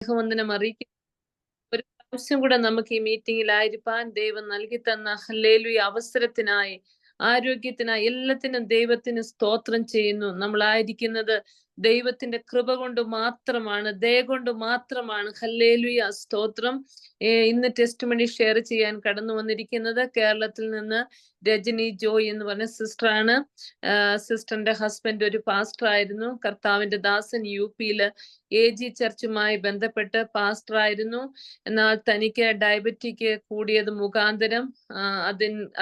സ്നേഹവന്ദനം അറിയിക്കുന്നു. ഒരു പ്രാവശ്യം കൂടെ നമുക്ക് ഈ മീറ്റിംഗിലായിരിക്കാൻ ദൈവം നൽകി തന്ന ഹല്ലേലൂയ അവസരത്തിനായി, ആരോഗ്യത്തിനായി, എല്ലാത്തിനും ദൈവത്തിന് സ്തോത്രം ചെയ്യുന്നു. നമ്മളായിരിക്കുന്നത് ദൈവത്തിന്റെ കൃപ കൊണ്ട് മാത്രമാണ്, ദയ കൊണ്ട് മാത്രമാണ്. ഹല്ലേലൂയ സ്തോത്രം. ഇന്ന് ടെസ്റ്റ് മണി ഷെയർ ചെയ്യാൻ കടന്നു വന്നിരിക്കുന്നത് കേരളത്തിൽ നിന്ന് രജനി ജോയ് എന്ന് പറഞ്ഞ സിസ്റ്ററാണ്. സിസ്റ്ററിന്റെ ഹസ്ബൻഡ് ഒരു പാസ്റ്റർ ആയിരുന്നു. കർത്താവിന്റെ ദാസൻ UP-യില് AG ചർച്ചുമായി ബന്ധപ്പെട്ട് പാസ്റ്റർ ആയിരുന്നു. എന്നാൽ തനിക്ക് ഡയബറ്റിക് കൂടിയത് മുഖാന്തരം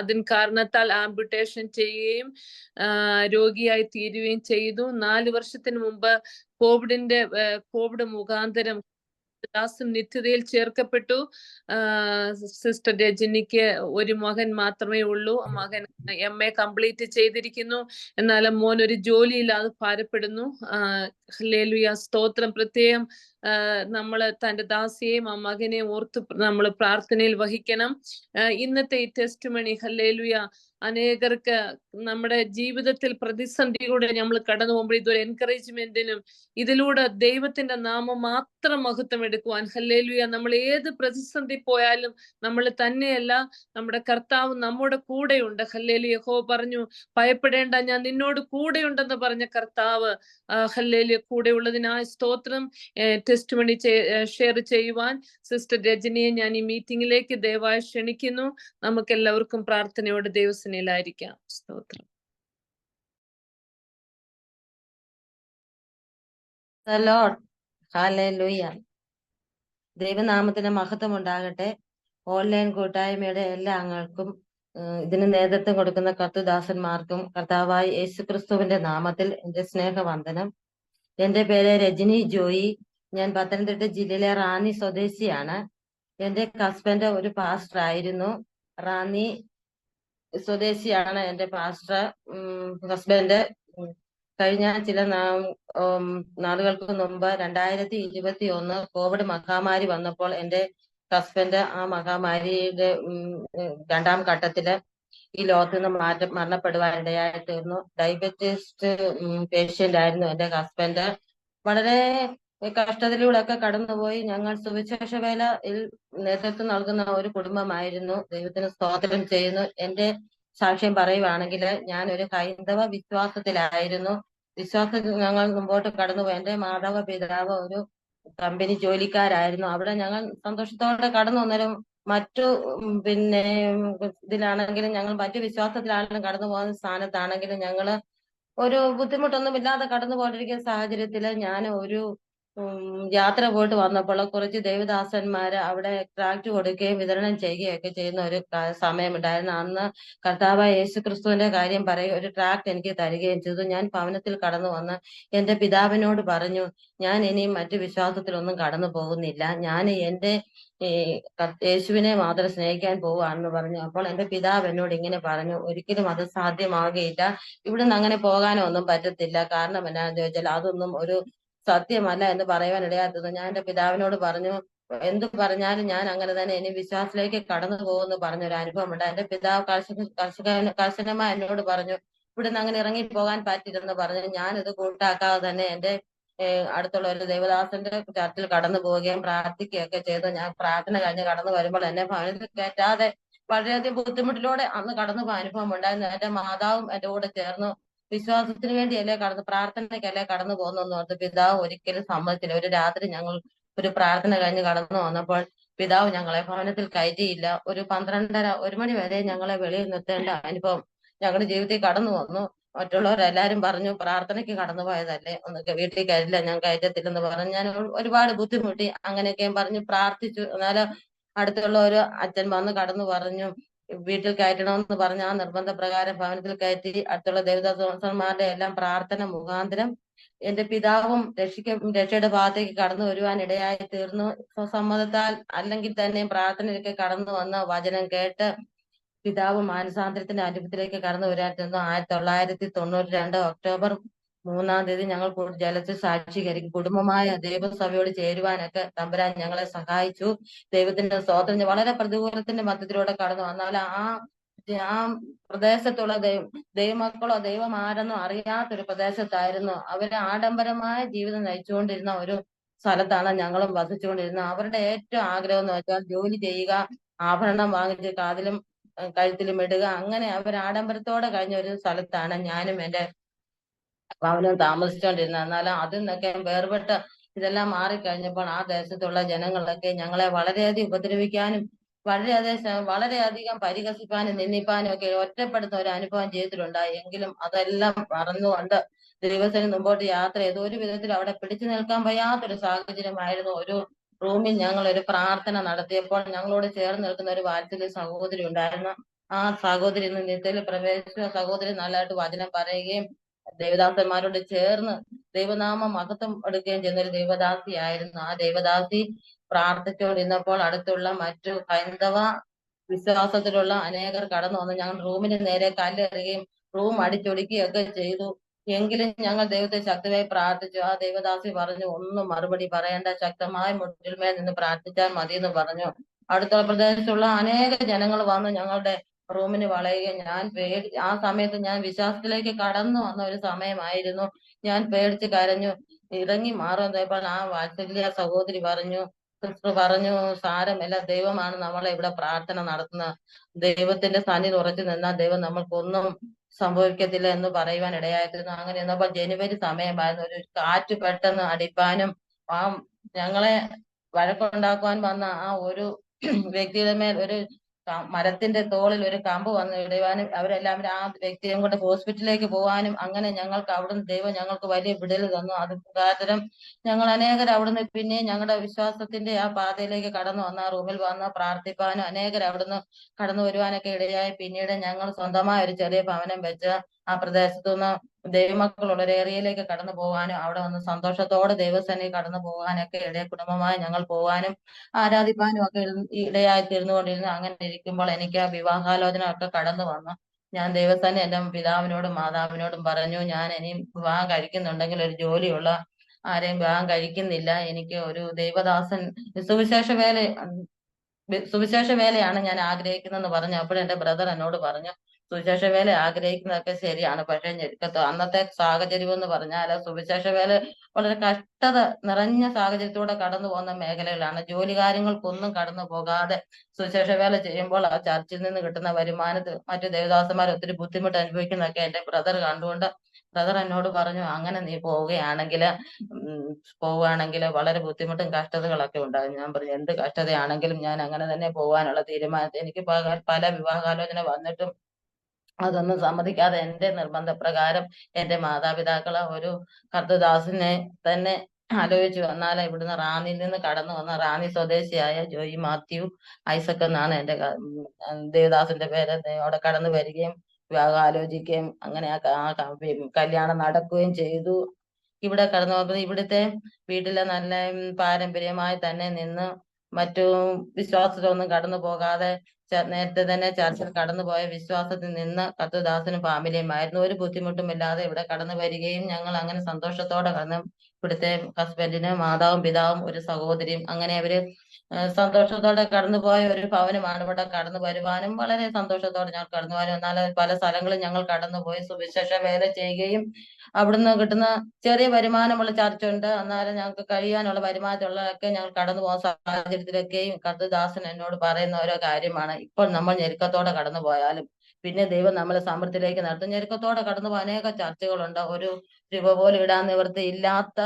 അതിൻ കാരണത്താൽ ആംപുട്ടേഷൻ ചെയ്യുകയും രോഗിയായി തീരുകയും ചെയ്തു. 4 വർഷത്തിന് മുമ്പ് കോവിഡ് മുഖാന്തരം ദാസൻ നിത്യതയിൽ ചേർക്കപ്പെട്ടു. സിസ്റ്റർ രജനിക്ക് ഒരു മകൻ മാത്രമേ ഉള്ളൂ. മകൻ MA കംപ്ലീറ്റ് ചെയ്തിരിക്കുന്നു. എന്നാലും മോൻ ഒരു ജോലിയില്ലാതെ ഭാരപ്പെടുന്നു. ഹല്ലേലൂയ സ്തോത്രം. പ്രത്യേകം നമ്മള് തന്റെ ദാസിയെയും ആ മകനെയും ഓർത്ത് നമ്മൾ പ്രാർത്ഥനയിൽ വഹിക്കണം. ഇന്നത്തെ ഈ ടെസ്റ്റ് മണി ഹല്ലേലൂയ അനേകർക്ക് നമ്മുടെ ജീവിതത്തിൽ പ്രതിസന്ധിയിലൂടെ നമ്മൾ കടന്നു പോകുമ്പോൾ ഇതൊരു എൻകറേജ്മെന്റിനും, ഇതിലൂടെ ദൈവത്തിന്റെ നാമം മാത്രം മഹത്വം എടുക്കുവാൻ. ഹല്ലേലൂയ. നമ്മൾ ഏത് പ്രതിസന്ധി പോയാലും നമ്മൾ തന്നെയല്ല, നമ്മുടെ കർത്താവ് നമ്മുടെ കൂടെയുണ്ട്. ഹല്ലേലൂയ. യഹോവ പറഞ്ഞു, ഭയപ്പെടേണ്ട, ഞാൻ നിന്നോട് കൂടെയുണ്ടെന്ന് പറഞ്ഞ കർത്താവ് ഹല്ലേലൂയ കൂടെ ഉള്ളതിനായി സ്തോത്രം. ടെസ്റ്റ് മണി ഷെയർ ചെയ്യുവാൻ സിസ്റ്റർ രജനിയെ ഞാൻ ഈ മീറ്റിംഗിലേക്ക് ദയവായി ക്ഷണിക്കുന്നു. നമുക്ക് എല്ലാവർക്കും പ്രാർത്ഥനയോടെ ദൈവസേനയിലായിരിക്കാം. സ്തോത്രം. ദൈവനാമത്തിന് മഹത്വം ഉണ്ടാകട്ടെ. ഓൺലൈൻ കൂട്ടായ്മയുടെ എല്ലാ അംഗങ്ങൾക്കും ഇതിന് നേതൃത്വം കൊടുക്കുന്ന കർത്തൃദാസന്മാർക്കും കർത്താവായ യേശുക്രിസ്തുവിന്റെ നാമത്തിൽ എന്റെ സ്നേഹവന്ദനം. എന്റെ പേര് രജനി ജോയി. ഞാൻ പത്തനംതിട്ട ജില്ലയിലെ റാന്നി സ്വദേശിയാണ്. എന്റെ ഹസ്ബൻഡ് ഒരു പാസ്റ്റർ ആയിരുന്നു. റാന്നി സ്വദേശിയാണ് എന്റെ പാസ്റ്റർ. ഹസ്ബൻഡ് കഴിഞ്ഞ ചില നാളുകൾക്ക് മുമ്പ് 2021 കോവിഡ് മഹാമാരി വന്നപ്പോൾ എന്റെ ഹസ്ബൻഡ് ആ മഹാമാരിയുടെ 2ാം ഘട്ടത്തില് ഈ ലോകത്ത് നിന്ന് മരണപ്പെടുവാനിടയായി തീർന്നു. ഡയബറ്റിസ് പേഷ്യന്റ് ആയിരുന്നു എന്റെ ഹസ്ബൻഡ്. വളരെ കഷ്ടത്തിലൂടെ ഒക്കെ കടന്നുപോയി. ഞങ്ങൾ സുവിശേഷ വേലയിൽ നേതൃത്വം നൽകുന്ന ഒരു കുടുംബമായിരുന്നു. ദൈവത്തിന് സ്തോത്രം ചെയ്യുന്നു. എന്റെ സാക്ഷ്യം പറയുവാണെങ്കിൽ, ഞാൻ ഒരു ഹൈന്ദവ വിശ്വാസത്തിലായിരുന്നു. വിശ്വാസത്തിൽ ഞങ്ങൾ മുമ്പോട്ട് കടന്നുപോയി. എന്റെ മാതാപിതാവ് ഒരു കമ്പനി ജോലിക്കാരായിരുന്നു. അവിടെ ഞങ്ങൾ സന്തോഷത്തോടെ കടന്നു വന്നേരം മറ്റു ഇതിലാണെങ്കിലും ഞങ്ങൾ മറ്റു വിശ്വാസത്തിലാണെങ്കിലും കടന്നു പോകുന്ന സ്ഥാനത്താണെങ്കിലും ഞങ്ങള് ഒരു ബുദ്ധിമുട്ടൊന്നും ഇല്ലാതെ കടന്നു പോയിരിക്കുന്ന സാഹചര്യത്തില് ഞാൻ ഒരു യാത്ര പോയിട്ട് വന്നപ്പോൾ കുറച്ച് ദേവദാസന്മാര് അവിടെ ട്രാക്ട് കൊടുക്കുകയും വിതരണം ചെയ്യുകയൊക്കെ ചെയ്യുന്ന ഒരു സമയമുണ്ടായിരുന്നു. അന്ന് കർത്താവായ യേശുക്രിസ്തുവിന്റെ കാര്യം പറയുക, ഒരു ട്രാക്ട് എനിക്ക് തരികയും ചെയ്തു. ഞാൻ ഭവനത്തിൽ കടന്നു വന്ന് എന്റെ പിതാവിനോട് പറഞ്ഞു, ഞാൻ ഇനിയും മറ്റു വിശ്വാസത്തിലൊന്നും കടന്നു പോകുന്നില്ല, ഞാൻ എന്റെ യേശുവിനെ മാത്രം സ്നേഹിക്കാൻ പോവുകയാണെന്ന് പറഞ്ഞു. അപ്പോൾ എന്റെ പിതാവ് എന്നോട് ഇങ്ങനെ പറഞ്ഞു, ഒരിക്കലും അത് സാധ്യമാകുകയില്ല, ഇവിടുന്ന് അങ്ങനെ പോകാനോ ഒന്നും പറ്റത്തില്ല. കാരണം എന്നാന്ന് ചോദിച്ചാൽ അതൊന്നും ഒരു സത്യമല്ല എന്ന് പറയുവാൻ ഇടയാത്തത്. ഞാൻ എന്റെ പിതാവിനോട് പറഞ്ഞു, എന്ത് പറഞ്ഞാലും ഞാൻ അങ്ങനെ തന്നെ ഇനി വിശ്വാസത്തിലേക്ക് കടന്നു പോകുമെന്ന് പറഞ്ഞൊരു അനുഭവം ഉണ്ട്. എന്റെ പിതാവ് കർശനമായി എന്നോട് പറഞ്ഞു, ഇവിടുന്ന് അങ്ങനെ ഇറങ്ങി പോകാൻ പറ്റില്ലെന്ന് പറഞ്ഞു. ഞാനിത് കൂട്ടാക്കാതെ തന്നെ എന്റെ അടുത്തുള്ള ഒരു ദേവദാസന്റെ ചർച്ചിൽ കടന്നു പോവുകയും പ്രാർത്ഥിക്കുകയൊക്കെ ചെയ്തു. ഞാൻ പ്രാർത്ഥന കഴിഞ്ഞ് കടന്നു വരുമ്പോൾ എന്നെ ഭവനത്തിൽ കയറ്റാതെ വളരെയധികം ബുദ്ധിമുട്ടിലൂടെ അന്ന് കടന്നു പോയ അനുഭവം ഉണ്ടായിരുന്നു. എന്റെ മാതാവും എന്റെ കൂടെ ചേർന്നു. വിശ്വാസത്തിന് വേണ്ടിയല്ലേ പ്രാർത്ഥനയ്ക്കല്ലേ കടന്നു പോകുന്നു ഓർത്ത് പിതാവ് ഒരിക്കലും സമ്മതിച്ചില്ല. ഒരു രാത്രി ഞങ്ങൾ ഒരു പ്രാർത്ഥന കഴിഞ്ഞ് കടന്നു വന്നപ്പോൾ പിതാവ് ഞങ്ങളെ ഭവനത്തിൽ കയറ്റിയില്ല. ഒരു 12:30 1 മണി വരെ ഞങ്ങളെ വെളിയിൽ നിർത്തേണ്ട അനുഭവം ഞങ്ങളുടെ ജീവിതത്തിൽ കടന്നു വന്നു. മറ്റുള്ളവരെല്ലാരും പറഞ്ഞു, പ്രാർത്ഥനയ്ക്ക് കടന്നു പോയതല്ലേ, ഒന്നൊക്കെ വീട്ടിൽ കയറ്റില്ല, ഞാൻ കയറ്റത്തില്ലെന്ന് പറഞ്ഞു. ഞാൻ ഒരുപാട് ബുദ്ധിമുട്ടി. അങ്ങനെയൊക്കെ പറഞ്ഞു പ്രാർത്ഥിച്ചു. എന്നാലും അടുത്തുള്ള ഒരു അച്ഛൻ വന്ന് കടന്നു പറഞ്ഞു, വീട്ടിൽ കയറ്റണമെന്ന് പറഞ്ഞ ആ നിർബന്ധ പ്രകാരം ഭവനത്തിൽ കയറ്റി. അടുത്തുള്ള ദേവദാസന്മാരുടെ എല്ലാം പ്രാർത്ഥന മുഖാന്തരം എന്റെ പിതാവും രക്ഷയുടെ ഭാഗത്തേക്ക് കടന്നു വരുവാൻ ഇടയായി തീർന്നു. സമ്മതത്താൽ അല്ലെങ്കിൽ തന്നെ പ്രാർത്ഥനയിലേക്ക് കടന്നു വന്ന വചനം കേട്ട് പിതാവ് മാനസാന്തരത്തിന്റെ അനുഭവത്തിലേക്ക് കടന്നു വരാൻ തീർന്നു. 1992 ഒക്ടോബർ 3-ാം തീയതി ഞങ്ങൾ ജലത്തിൽ സാക്ഷീകരിക്കും. കുടുംബമായ ദൈവസഭയോട് ചേരുവാനൊക്കെ തമ്പുരാൻ ഞങ്ങളെ സഹായിച്ചു. ദൈവത്തിന്റെ സ്തോത്രം. വളരെ പ്രതികൂലത്തിന്റെ മധ്യത്തിലൂടെ കടന്നു വന്നാൽ ആ പ്രദേശത്തുള്ള ദൈവമക്കളോ ദൈവം ആരെന്നോ അറിയാത്തൊരു പ്രദേശത്തായിരുന്നു. അവര് ആഡംബരമായ ജീവിതം നയിച്ചുകൊണ്ടിരുന്ന ഒരു സ്ഥലത്താണ് ഞങ്ങളും വസിച്ചുകൊണ്ടിരുന്നത്. അവരുടെ ഏറ്റവും ആഗ്രഹം എന്ന് വെച്ചാൽ ജോലി ചെയ്യുക, ആഭരണം വാങ്ങിച്ച് കാതിലും കഴുത്തിലും ഇടുക, അങ്ങനെ അവർ ആഡംബരത്തോടെ കഴിഞ്ഞ ഒരു സ്ഥലത്താണ് ഞാനും എന്റെ ഭവനം താമസിച്ചുകൊണ്ടിരുന്നത്. എന്നാലും അതിൽ നിന്നൊക്കെ വേർപെട്ട് ഇതെല്ലാം മാറിക്കഴിഞ്ഞപ്പോൾ ആ ദേശത്തുള്ള ജനങ്ങളൊക്കെ ഞങ്ങളെ വളരെയധികം ഉപദ്രവിക്കാനും വളരെയധികം പരിഹസിപ്പാനും നിന്ദിപ്പാനും ഒക്കെ ഒറ്റപ്പെടുന്ന ഒരു അനുഭവം ജീവിതത്തിലുണ്ടായി. എങ്കിലും അതെല്ലാം മറന്നുകൊണ്ട് ദൈവത്തിന് മുമ്പോട്ട് യാത്ര ചെയ്തു. ഒരു വിധത്തിൽ അവിടെ പിടിച്ചു നിൽക്കാൻ വയ്യാത്തൊരു സാഹചര്യമായിരുന്നു. ഒരു റൂമിൽ ഞങ്ങൾ ഒരു പ്രാർത്ഥന നടത്തിയപ്പോൾ ഞങ്ങളോട് ചേർന്ന് നിൽക്കുന്ന ഒരു വാത്സല്യ സഹോദരി ഉണ്ടായിരുന്നു. ആ സഹോദരി ഇന്ന് നിത്യത്തിൽ പ്രവേശിച്ച സഹോദരി നല്ലതായിട്ട് വചനം പറയുകയും ദേവദാസന്മാരോട് ചേർന്ന് ദൈവനാമം മഹത്വം എടുക്കുകയും ചെയ്യുന്ന ഒരു ദേവദാസിയായിരുന്നു. ആ ദേവദാസി പ്രാർത്ഥിച്ചുകൊണ്ടിരുന്നപ്പോൾ അടുത്തുള്ള മറ്റു ഹൈന്ദവ വിശ്വാസത്തിലുള്ള അനേകർ കടന്നു വന്ന് ഞങ്ങൾ റൂമിന് നേരെ കല്ലെറിയുകയും റൂം അടിച്ചൊടിക്കുകയും ഒക്കെ ചെയ്തു. എങ്കിലും ഞങ്ങൾ ദൈവത്തെ ശക്തമായി പ്രാർത്ഥിച്ചു. ആ ദേവദാസി പറഞ്ഞു, ഒന്നും മറുപടി പറയേണ്ട, ശക്തമായ മുട്ടിന്മേൽ നിന്ന് പ്രാർത്ഥിച്ചാൽ മതി എന്ന് പറഞ്ഞു. അടുത്ത പ്രദേശത്തുള്ള അനേക ജനങ്ങൾ വന്ന് ഞങ്ങളുടെ റൂമിന് വളയുകയും ആ സമയത്ത് ഞാൻ വിശ്വാസത്തിലേക്ക് കടന്നു വന്ന ഒരു സമയമായിരുന്നു. ഞാൻ പേടിച്ച് കരഞ്ഞു. ഇറങ്ങി മാറുന്നപ്പോൾ ആ വാത്സല്യ സഹോദരി പറഞ്ഞു, സിസ്റ്റർ പറഞ്ഞു, സാരമില്ല, ദൈവമാണ് നമ്മളെ ഇവിടെ പ്രാർത്ഥന നടത്തുന്നത്. ദൈവത്തിന്റെ സന്നിധി ഉറച്ചു നിന്നാൽ ദൈവം നമ്മൾക്കൊന്നും സംഭവിക്കത്തില്ല എന്ന് പറയുവാൻ ഇടയായിരുന്നു. അങ്ങനെ എന്നപ്പോൾ ജനുവരി സമയമായിരുന്നു. ഒരു കാറ്റ് പെട്ടെന്ന് അടിപ്പാനും ആ ഞങ്ങളെ വഴക്കുണ്ടാക്കുവാൻ വന്ന ആ ഒരു വ്യക്തിയുടെ മേൽ ഒരു മരത്തിന്റെ തോളിൽ ഒരു കമ്പ് വന്ന് ഇടുവാനും അവരെല്ലാവരും ആ വ്യക്തിയെ കൊണ്ട് ഹോസ്പിറ്റലിലേക്ക് പോകാനും, അങ്ങനെ ഞങ്ങൾക്ക് അവിടുന്ന് ദൈവം ഞങ്ങൾക്ക് വലിയ വിടുതൽ തന്നു. അത് മുഖാന്തരം ഞങ്ങൾ അനേകർ അവിടുന്ന് പിന്നെ ഞങ്ങളുടെ വിശ്വാസത്തിന്റെ ആ പാതയിലേക്ക് കടന്നു വന്ന ആ റൂമിൽ വന്ന് പ്രാർത്ഥിപ്പാനും അനേകർ അവിടുന്ന് കടന്നു വരുവാനൊക്കെ ഇടയായി. പിന്നീട് ഞങ്ങൾ സ്വന്തമായ ഒരു ചെറിയ ഭവനം വെച്ച് ആ പ്രദേശത്തു നിന്ന് ദൈവമക്കളുള്ള ഒരു ഏരിയയിലേക്ക് കടന്നു പോകാനും അവിടെ വന്ന് സന്തോഷത്തോടെ ദൈവസേനയിൽ കടന്നു പോകാനൊക്കെ ഇടയ കുടുംബമായി ഞങ്ങൾ പോകാനും ആരാധിപ്പാനും ഒക്കെ ഇടയായി തീർന്നുകൊണ്ടിരുന്നു. അങ്ങനെ ഇരിക്കുമ്പോൾ എനിക്ക് ആ വിവാഹാലോചന ഒക്കെ കടന്നു വന്നു. ഞാൻ ദൈവസേന എന്റെ പിതാവിനോടും മാതാവിനോടും പറഞ്ഞു, ഞാൻ ഇനിയും വിവാഹം കഴിക്കുന്നുണ്ടെങ്കിൽ ഒരു ജോലിയുള്ള ആരെയും വിവാഹം കഴിക്കുന്നില്ല. എനിക്ക് ഒരു ദൈവദാസൻ സുവിശേഷ വേലയാണ് ഞാൻ ആഗ്രഹിക്കുന്നതെന്ന് പറഞ്ഞു. അപ്പോൾ എന്റെ ബ്രദർ എന്നോട് പറഞ്ഞു, സുവിശേഷ വേല ആഗ്രഹിക്കുന്നതൊക്കെ ശരിയാണ്, പക്ഷെ അന്നത്തെ സാഹചര്യം എന്ന് പറഞ്ഞാൽ സുവിശേഷ വേല വളരെ കഷ്ടത നിറഞ്ഞ സാഹചര്യത്തിലൂടെ കടന്നു പോകുന്ന മേഖലകളാണ്. ജോലി കാര്യങ്ങൾക്കൊന്നും കടന്നു പോകാതെ സുവിശേഷ വേല ചെയ്യുമ്പോൾ ആ ചർച്ചിൽ നിന്ന് കിട്ടുന്ന വരുമാനത്തിൽ മറ്റു ദേവദാസന്മാർ ഒത്തിരി ബുദ്ധിമുട്ട് അനുഭവിക്കുന്നതൊക്കെ എന്റെ ബ്രദർ കണ്ടുകൊണ്ട് ബ്രദർ എന്നോട് പറഞ്ഞു, അങ്ങനെ നീ പോവുകയാണെങ്കിൽ വളരെ ബുദ്ധിമുട്ടും കഷ്ടതകളൊക്കെ ഉണ്ടാകും. ഞാൻ പറഞ്ഞു, എന്ത് കഷ്ടതയാണെങ്കിലും ഞാൻ അങ്ങനെ തന്നെ പോകാനുള്ള തീരുമാനത്തിൽ എനിക്ക് പല വിവാഹാലോചന വന്നിട്ടും അതൊന്നും സമ്മതിക്കാതെ എന്റെ നിർബന്ധപ്രകാരം എന്റെ മാതാപിതാക്കളെ ഒരു കർത്തദാസിനെ തന്നെ ആലോചിച്ചു. വന്നാൽ ഇവിടുന്ന് റാന്നിയിൽ നിന്ന് കടന്നു വന്ന റാന്നി സ്വദേശിയായ ജോയി മാത്യു ഐസക് എന്നാണ് എന്റെ ദേവദാസിന്റെ പേര്. അവിടെ കടന്നു വരികയും വിവാഹം ആലോചിക്കുകയും അങ്ങനെ കല്യാണം നടക്കുകയും ചെയ്തു. ഇവിടെ കടന്നു പോകുന്നത് ഇവിടുത്തെ വീട്ടിലെ നല്ല പാരമ്പര്യമായി തന്നെ നിന്ന് മറ്റു വിശ്വാസത്തിലൊന്നും കടന്നു പോകാതെ നേരത്തെ തന്നെ ചർച്ചിൽ കടന്നുപോയ വിശ്വാസത്തിൽ നിന്ന് കർത്തദാസനും ഫാമിലിയുമായിരുന്നു. ഒരു ബുദ്ധിമുട്ടുമില്ലാതെ ഇവിടെ കടന്നു വരികയും ഞങ്ങൾ അങ്ങനെ സന്തോഷത്തോടെ കടന്നു. ഇവിടുത്തെ ഹസ്ബൻഡിന് മാതാവും പിതാവും ഒരു സഹോദരിയും, അങ്ങനെ അവര് സന്തോഷത്തോടെ കടന്നുപോയ ഒരു ഭവനമാണ്. ഇവിടെ കടന്നു വരുവാനും വളരെ സന്തോഷത്തോടെ ഞങ്ങൾ കടന്നു പോകാനും, എന്നാൽ പല സ്ഥലങ്ങളും ഞങ്ങൾ കടന്നുപോയി സുവിശേഷ വേല ചെയ്യുകയും അവിടുന്ന് കിട്ടുന്ന ചെറിയ വരുമാനമുള്ള ചർച്ചുണ്ട്, എന്നാലും ഞങ്ങൾക്ക് കഴിയാനുള്ള വരുമാനത്തിലുള്ളതൊക്കെ ഞങ്ങൾ കടന്നു പോകുന്ന സാഹചര്യത്തിലൊക്കെയും കർത്തദാസൻ എന്നോട് പറയുന്ന ഓരോ കാര്യമാണ്, ഇപ്പോൾ നമ്മൾ ഞെരുക്കത്തോടെ കടന്നു പോയാലും പിന്നെ ദൈവം നമ്മളെ സമൃദ്ധിയിലേക്ക് നടത്തും. ഞെരുക്കത്തോടെ കടന്നു പോകാൻ അനേക ചർച്ചകളുണ്ട്. ഒരു രൂപ പോലും ഇടാൻ നിവൃത്തി ഇല്ലാത്ത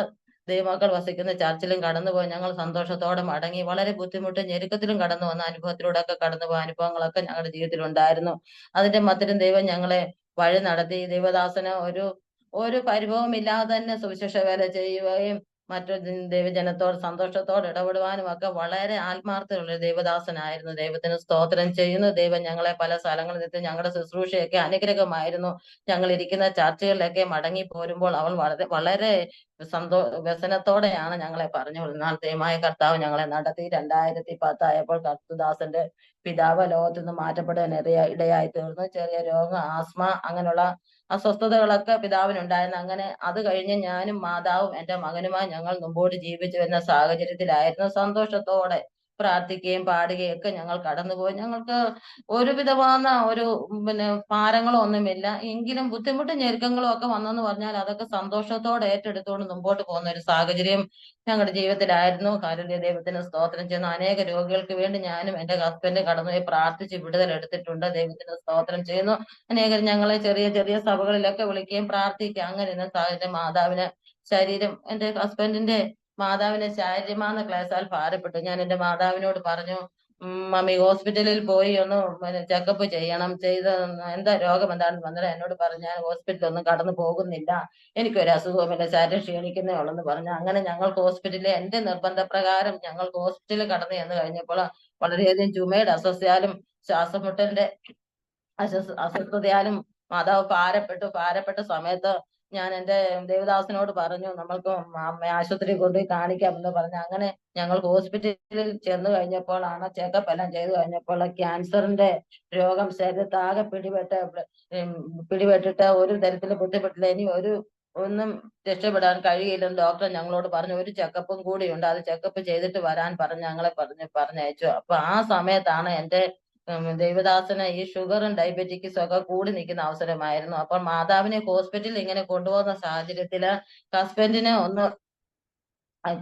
ദൈവമക്കൾ വസിക്കുന്ന ചർച്ചിലും കടന്നുപോയി ഞങ്ങൾ സന്തോഷത്തോടെ മടങ്ങി. വളരെ ബുദ്ധിമുട്ടും ഞെരുക്കത്തിലും കടന്നു വന്ന അനുഭവത്തിലൂടെ ഒക്കെ കടന്നുപോയ അനുഭവങ്ങളൊക്കെ ഞങ്ങളുടെ ജീവിതത്തിൽ ഉണ്ടായിരുന്നു. അതിന്റെ മധ്യത്തിലും ദൈവം ഞങ്ങളെ വഴി നടത്തി. ദൈവദാസന് ഒരു പരിഭവം ഇല്ലാതെ തന്നെ സുവിശേഷ വേല ചെയ്യുകയും മറ്റൊരു ദൈവജനത്തോട് സന്തോഷത്തോടെ ഇടപെടുവാനും ഒക്കെ വളരെ ആത്മാർത്ഥമുള്ള ഒരു ദൈവദാസനായിരുന്നു. ദൈവത്തിന് സ്തോത്രം ചെയ്യുന്നു. ദൈവം ഞങ്ങളെ പല സ്ഥലങ്ങളിൽ എത്തി. ഞങ്ങളുടെ ശുശ്രൂഷയൊക്കെ അനുഗ്രഹമായിരുന്നു. ഞങ്ങൾ ഇരിക്കുന്ന ചർച്ചകളിലൊക്കെ മടങ്ങി പോരുമ്പോൾ അവൾ വളരെ വ്യസനത്തോടെയാണ് ഞങ്ങളെ പറഞ്ഞു വിടുന്നത്. ദൈവമായ കർത്താവ് ഞങ്ങളെ നടത്തി. 2010 ആയപ്പോൾ കർത്തദാസന്റെ പിതാവ് ലോകത്തു നിന്ന് മാറ്റപ്പെടാൻ ഇടയായി തീർന്നു. ചെറിയ രോഗം, ആസ്മ, അങ്ങനെയുള്ള അസ്വസ്ഥതകളൊക്കെ പിതാവിനുണ്ടായിരുന്നു. അങ്ങനെ അത് കഴിഞ്ഞ് ഞാനും മാതാവും എന്റെ മകനുമായി ഞങ്ങൾ മുമ്പോട്ട് ജീവിച്ചു വരുന്ന സാഹചര്യത്തിലായിരുന്നു. സന്തോഷത്തോടെ പ്രാർത്ഥിക്കുകയും പാടുകയും ഒക്കെ ഞങ്ങൾ കടന്നുപോയി. ഞങ്ങൾക്ക് ഒരുവിധമാന ഒരു ഭാരങ്ങളോ ഒന്നുമില്ല. എങ്കിലും ബുദ്ധിമുട്ടും ഞെരുക്കങ്ങളും ഒക്കെ വന്നെന്ന് പറഞ്ഞാൽ അതൊക്കെ സന്തോഷത്തോടെ ഏറ്റെടുത്തുകൊണ്ട് മുമ്പോട്ട് പോകുന്ന ഒരു സാഹചര്യം ഞങ്ങളുടെ ജീവിതത്തിലായിരുന്നു. ഹല്ലേലൂയ, ദൈവത്തിന് സ്തോത്രം ചെയ്യുന്നു. അനേക രോഗികൾക്ക് വേണ്ടി ഞാനും എന്റെ ഹസ്ബൻഡും കടന്നുപോയി പ്രാർത്ഥിച്ച് വിടുതൽ എടുത്തിട്ടുണ്ട്. ദൈവത്തിന് സ്തോത്രം ചെയ്യുന്നു. അനേകർ ഞങ്ങളെ ചെറിയ ചെറിയ സഭകളിലൊക്കെ വിളിക്കുകയും പ്രാർത്ഥിക്കുക അങ്ങനെ ഇന്ന് എന്റെ മാതാവിന് എന്റെ ഹസ്ബൻഡിന്റെ മാതാവിന് ശാരീരികമായ ക്ലേശാൽ ഭാരപ്പെട്ടു. ഞാൻ എന്റെ മാതാവിനോട് പറഞ്ഞു, മമ്മി ഹോസ്പിറ്റലിൽ പോയി ഒന്ന് ചെക്കപ്പ് ചെയ്യണം, എന്താ രോഗം എന്താണെന്ന് വന്നിട്ട് എന്നോട് പറഞ്ഞു, ഞാൻ ഹോസ്പിറ്റലിൽ ഒന്നും കടന്നു പോകുന്നില്ല, എനിക്കൊരു അസുഖവുമില്ല, ശരീരം ക്ഷീണിക്കുന്നേ ഉള്ളെന്ന് പറഞ്ഞു. അങ്ങനെ ഞങ്ങൾക്ക് ഹോസ്പിറ്റലിൽ എന്റെ നിർബന്ധപ്രകാരം ഞങ്ങൾക്ക് ഹോസ്പിറ്റലിൽ കടന്നു ചെന്ന് കഴിഞ്ഞപ്പോൾ വളരെയധികം ചുമയുടെ അസ്വസ്ഥയാലും ശ്വാസമുട്ടലിന്റെ അസ്വസ്ഥതയാലും മാതാവ് ഭാരപ്പെട്ട സമയത്ത് ഞാൻ എന്റെ ദേവദാസനോട് പറഞ്ഞു, നമ്മൾക്ക് ആശുപത്രിയിൽ കൊണ്ടുപോയി കാണിക്കാമെന്ന് പറഞ്ഞു. അങ്ങനെ ഞങ്ങൾ ഹോസ്പിറ്റലിൽ ചെന്ന് കഴിഞ്ഞപ്പോഴാണ് ചെക്കപ്പ് എല്ലാം ചെയ്തു കഴിഞ്ഞപ്പോൾ ക്യാൻസറിന്റെ രോഗം ശരീരത്താകെ പിടിപെട്ടിട്ട് ഒരു തരത്തിൽ ബുദ്ധിമുട്ടില്ല, ഇനി ഒന്നും രക്ഷപ്പെടാൻ കഴിയില്ലെന്ന് ഡോക്ടർ ഞങ്ങളോട് പറഞ്ഞു. ഒരു ചെക്കപ്പും കൂടിയുണ്ട്, അത് ചെക്കപ്പ് ചെയ്തിട്ട് വരാൻ പറഞ്ഞ് ഞങ്ങളെ പറഞ്ഞയച്ചു. അപ്പൊ ആ സമയത്താണ് എന്റെ ദേവദാസന് ഈ ഷുഗറും ഡയബറ്റിക്സും ഒക്കെ കൂടി നിൽക്കുന്ന അവസരമായിരുന്നു. അപ്പോൾ മാതാവിനെ ഹോസ്പിറ്റലിൽ ഇങ്ങനെ കൊണ്ടുപോകുന്ന സാഹചര്യത്തില് ഹസ്ബൻഡിന് ഒന്ന്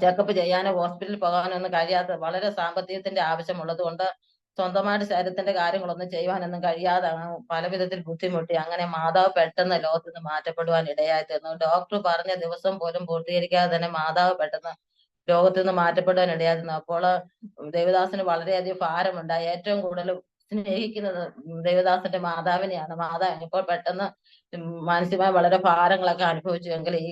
ചെക്കപ്പ് ചെയ്യാനോ ഹോസ്പിറ്റലിൽ പോകാനോ ഒന്നും കഴിയാത്ത, വളരെ സാമ്പത്തികത്തിന്റെ ആവശ്യമുള്ളത് കൊണ്ട് സ്വന്തമായിട്ട് ശരീരത്തിന്റെ കാര്യങ്ങളൊന്നും ചെയ്യുവാനൊന്നും കഴിയാതെ പല വിധത്തിൽ ബുദ്ധിമുട്ടി. അങ്ങനെ മാതാവ് പെട്ടെന്ന് ലോകത്ത് നിന്ന് മാറ്റപ്പെടുവാൻ ഇടയായി തീർന്നു. ഡോക്ടർ പറഞ്ഞ ദിവസം പോലും പൂർത്തീകരിക്കാതെ തന്നെ മാതാവ് പെട്ടെന്ന് ലോകത്ത് നിന്ന് മാറ്റപ്പെടുവാൻ ഇടയായിരുന്നു. അപ്പോൾ ദേവദാസന് വളരെയധികം ഭാരമുണ്ടായി. ഏറ്റവും കൂടുതൽ സ്നേഹിക്കുന്നത് ദേവദാസന്റെ മാതാവിനെയാണ്. മാതാവ് ഇപ്പോൾ പെട്ടെന്ന് മാനസികമായി വളരെ ഭാരങ്ങളൊക്കെ അനുഭവിച്ചു. എങ്കിൽ ഈ